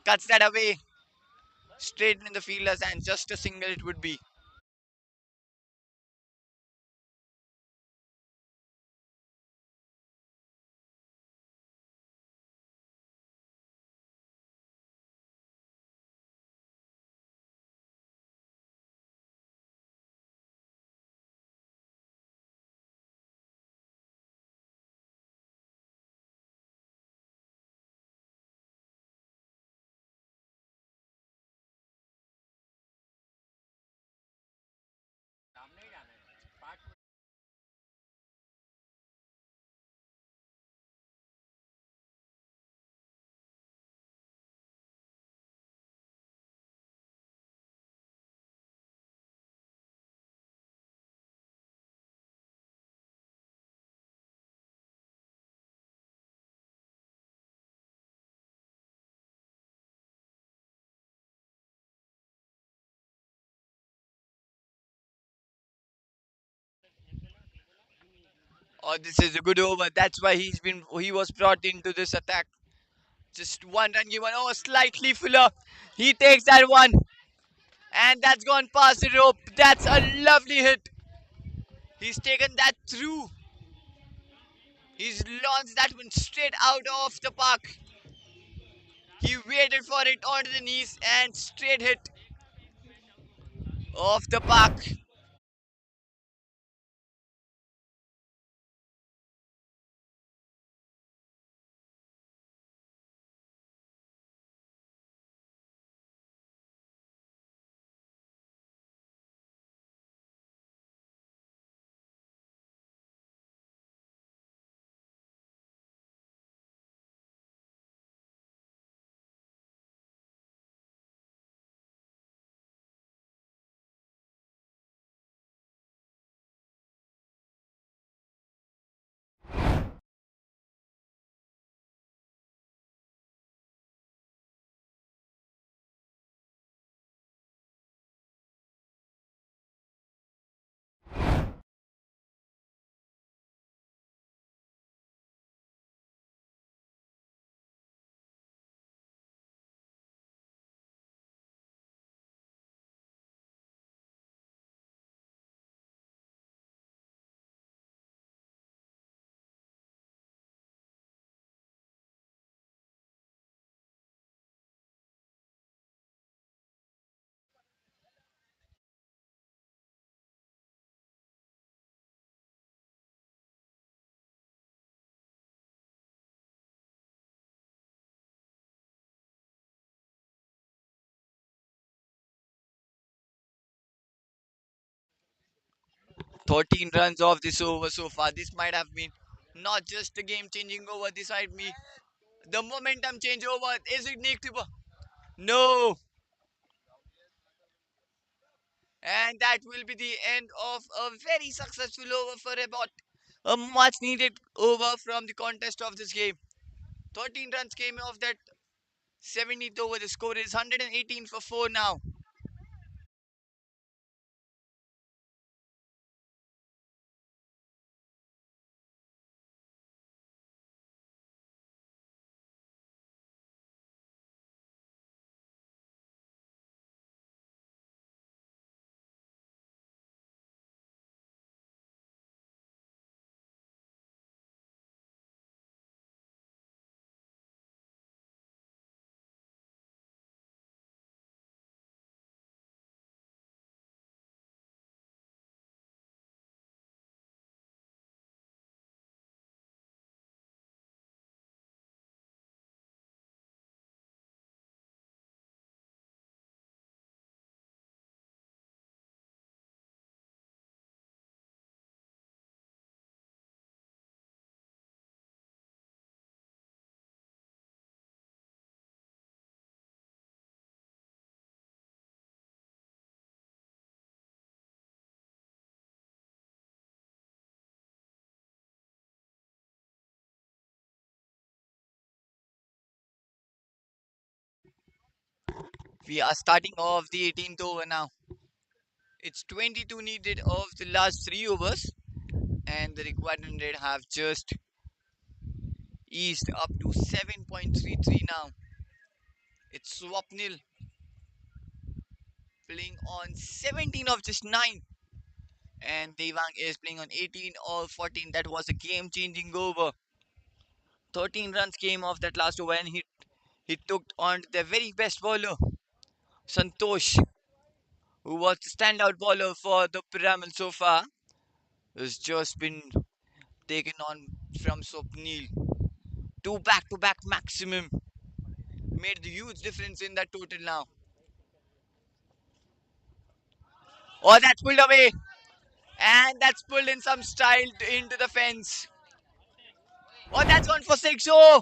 cuts that away straight in the fielders, and just a single it would be. Oh, this is a good over. That's why he was brought into this attack. Just one run given. Oh, slightly fuller. He takes that one, and that's gone past the rope. That's a lovely hit. He's taken that through. He's launched that one straight out of the park. He waited for it onto the knees and straight hit off the park. 13 runs off this over so far. This might have been not just the game changing over. This might be the momentum change over. Is it Nick Tipper? No. And that will be the end of a very successful over for about a much needed over from the contest of this game. 13 runs came off that 17th over. The score is 118 for 4 now. We are starting off the 18th over now. It's 22 needed of the last 3 overs, and the required run rate have just eased up to 7.33 now. It's Swapnil playing on 17 of just 9, and Devang is playing on 18 of 14. That was a game changing over. 13 runs came off that last over, and he took on the very best bowler, Santosh, who was the standout bowler for the Piramal so far, has just been taken on from Swapnil. Two back to back maximum made the huge difference in that total now. Oh, that's pulled away, and that's pulled in some style into the fence. Oh, that's gone for six. Oh,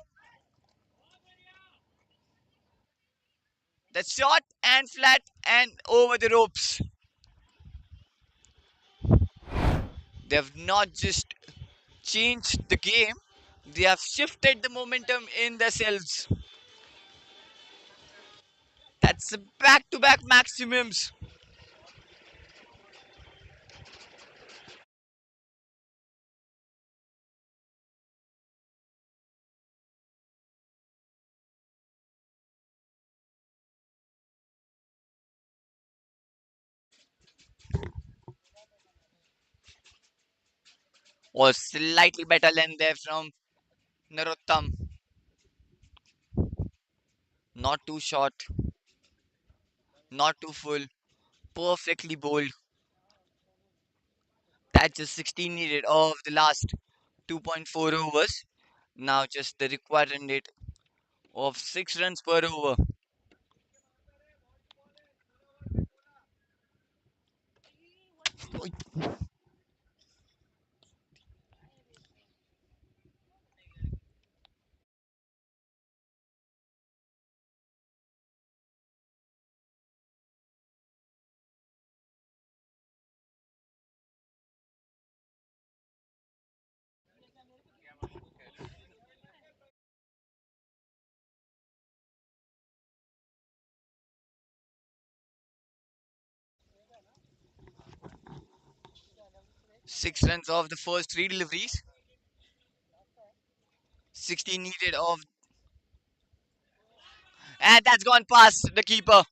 that's short and flat and over the ropes. They have not just changed the game, they have shifted the momentum in themselves. That's back to back maximums. 'Was slightly better than there from Narottam. Not too short, not too full, perfectly bowled. That's just 16 needed of the last 2.4 overs. Now just the required run rate of 6 runs per over. Oi. 6 runs of the first 3 deliveries. 16 needed of, and that's gone past the keeper.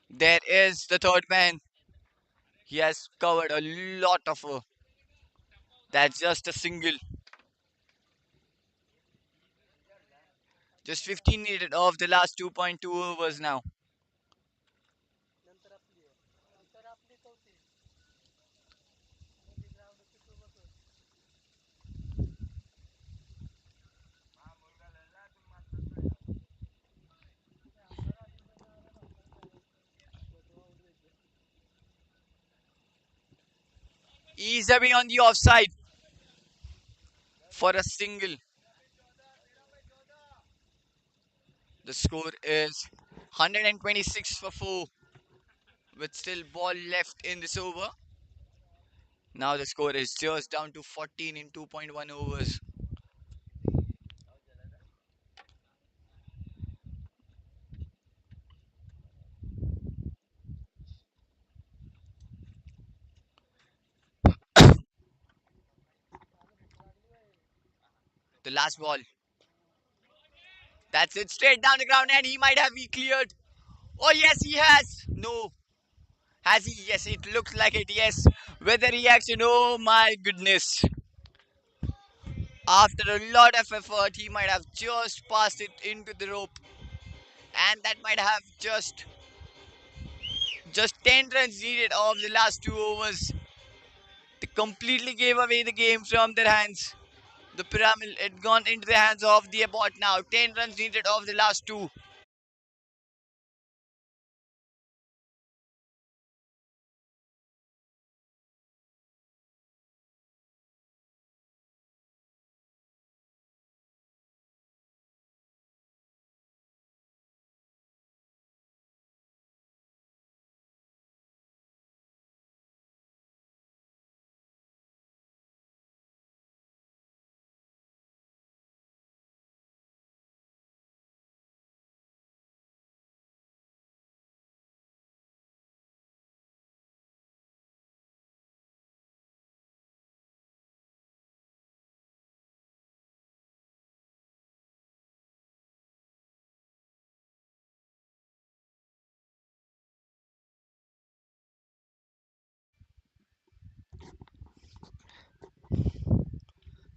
There is the third man. He has covered a lot of her. That's just a single. Just 15 needed of the last 2.2 overs now. He's away on the offside for a single. The score is 126 for 4 with still ball left in this over. Now the score is just down to 14 in 2.1 overs. The last ball. That's it, straight down the ground, and he might have be cleared. Oh, yes, he has. No. Has he? Yes, it looks like it. Yes. Weather reaction. Oh, my goodness. After a lot of effort, he might have just passed it into the rope, and that might have just 10 runs needed of the last 2 overs. They completely gave away the game from their hands. The Pyramid had gone into the hands of the Abbott now. 10 runs needed of the last two.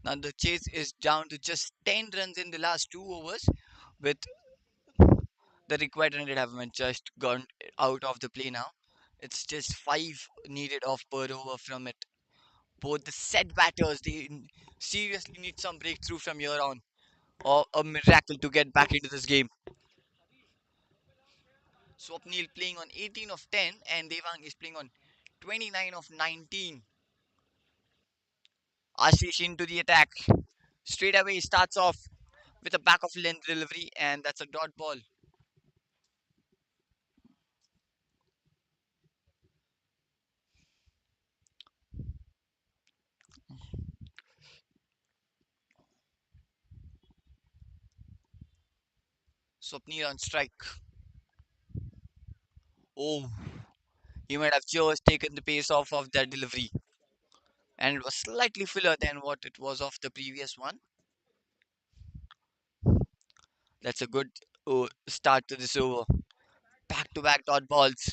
Now the chase is down to just 10 runs in the last 2 overs, with the required run rate having just gone out of the play now. It's just 5 needed off per over from it. Both the set batters, seriously need some breakthrough from here on, or a miracle to get back into this game. Swapnil playing on 18 of 10 and Devang is playing on 29 of 19. Ashish into the attack. Straight away he starts off with a back of length delivery, and that's a dot ball. Swapnil on strike. Oh, he might have just taken the pace off of that delivery, and it was slightly fuller than what it was of the previous one. That's a good start to this over. Back to back dot balls.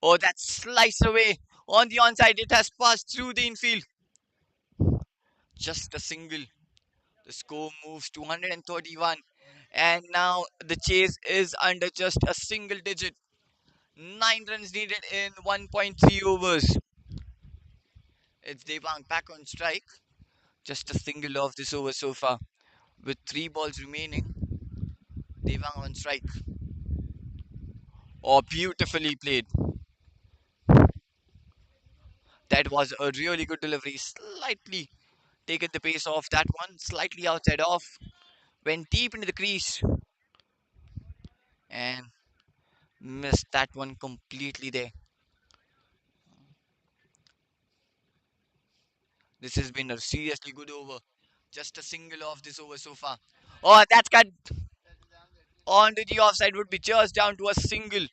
Oh, that slice away on the onside. It has passed through the infield. Just a single. The score moves to 131. And now the chase is under just a single digit. 9 runs needed in 1.3 overs. It's Devang back on strike. Just a single of this over so far. With 3 balls remaining, Devang on strike. Oh, beautifully played. That was a really good delivery. Slightly taken the pace off that one. Slightly outside off. Went deep into the crease. And missed that one completely there. This has been a seriously good over. Just a single off this over so far. Oh, that's cut onto the offside. Would be just down to a single.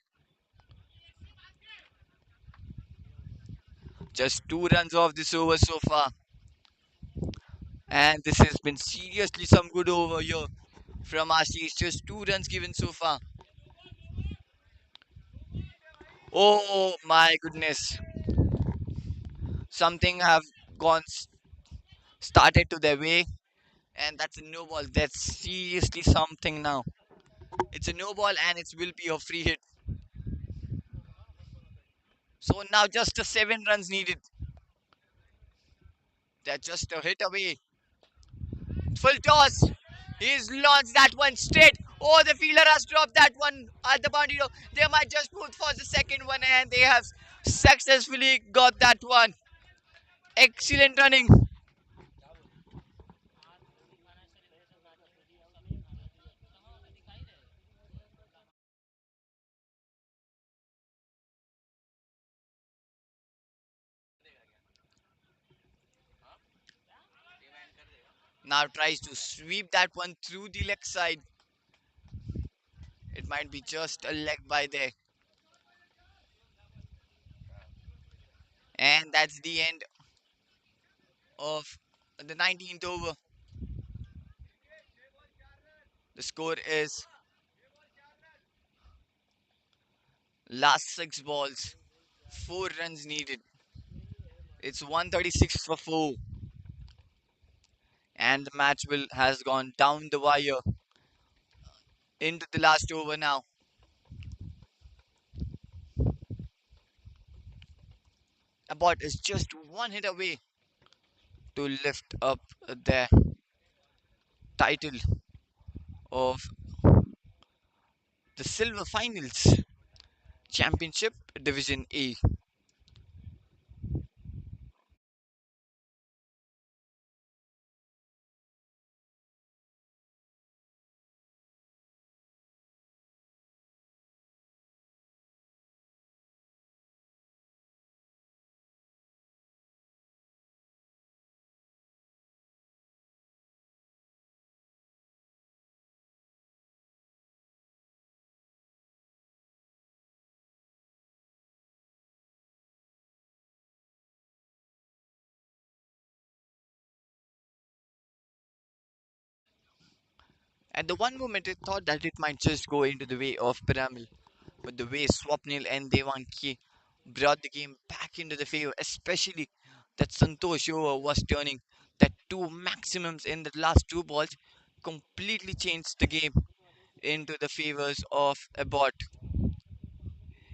Just 2 runs off this over so far. And this has been seriously some good over here from Ashish. Just 2 runs given so far. Oh my goodness. Something have gone started to their way. And that's a no ball. That's seriously something now. It's a no ball and it will be a free hit. So now just a 7 runs needed. They're just a hit away. Full toss. He's launched that one straight. Oh, the fielder has dropped that one at the boundary. They might just move for the second one, and they have successfully got that one. Excellent running. Now tries to sweep that one through the leg side. It might be just a leg by there. And that's the end of the 19th over. The score is last 6 balls, 4 runs needed. It's 136 for 4. And the match will has gone down the wire into the last over now. Abbott is just one hit away to lift up their title of the Silver Finals Championship Division A. At the one moment, it thought that it might just go into the way of Piramal, but the way Swapnil and Devanki brought the game back into the favor, especially that Santosh over was turning that two maximums in the last two balls, completely changed the game into the favors of Abbott,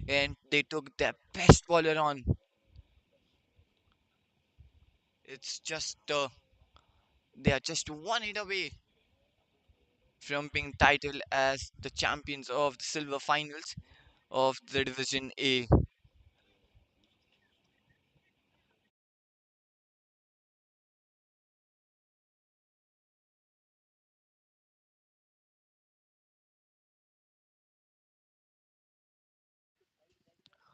and they took their best bowler on. It's just they are just one hit away from being titled as the champions of the silver finals of the Division A.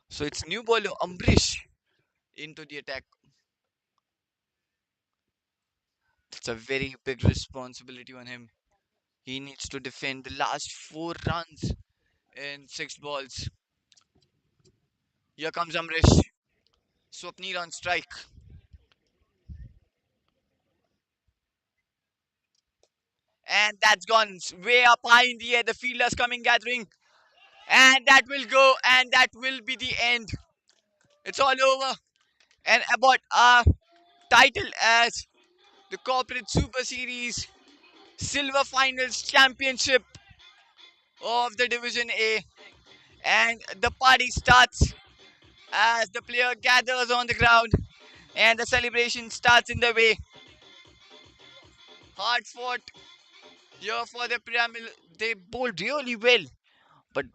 So it's new bowler Ambrish into the attack. It's a very big responsibility on him. He needs to defend the last four runs in six balls. Here comes Amrish. Swapnil on strike. And that's gone way up high in the air. The fielders coming gathering. And that will go. And that will be the end. It's all over. And Abbott are titled as the Corporate Super Series Silver Finals Championship of the Division A. And the party starts as the player gathers on the ground and the celebration starts in the way. Hard fought here for the Pyramid. They bowled really well, but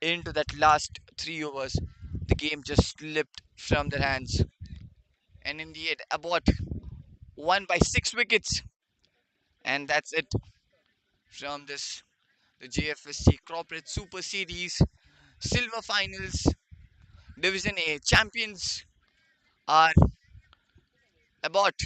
into that last 3 overs, the game just slipped from their hands. And in the end, Abbott won by 6 wickets. And that's it from this the JFSC Corporate Super Series Silver Finals Division A champions are Abbott.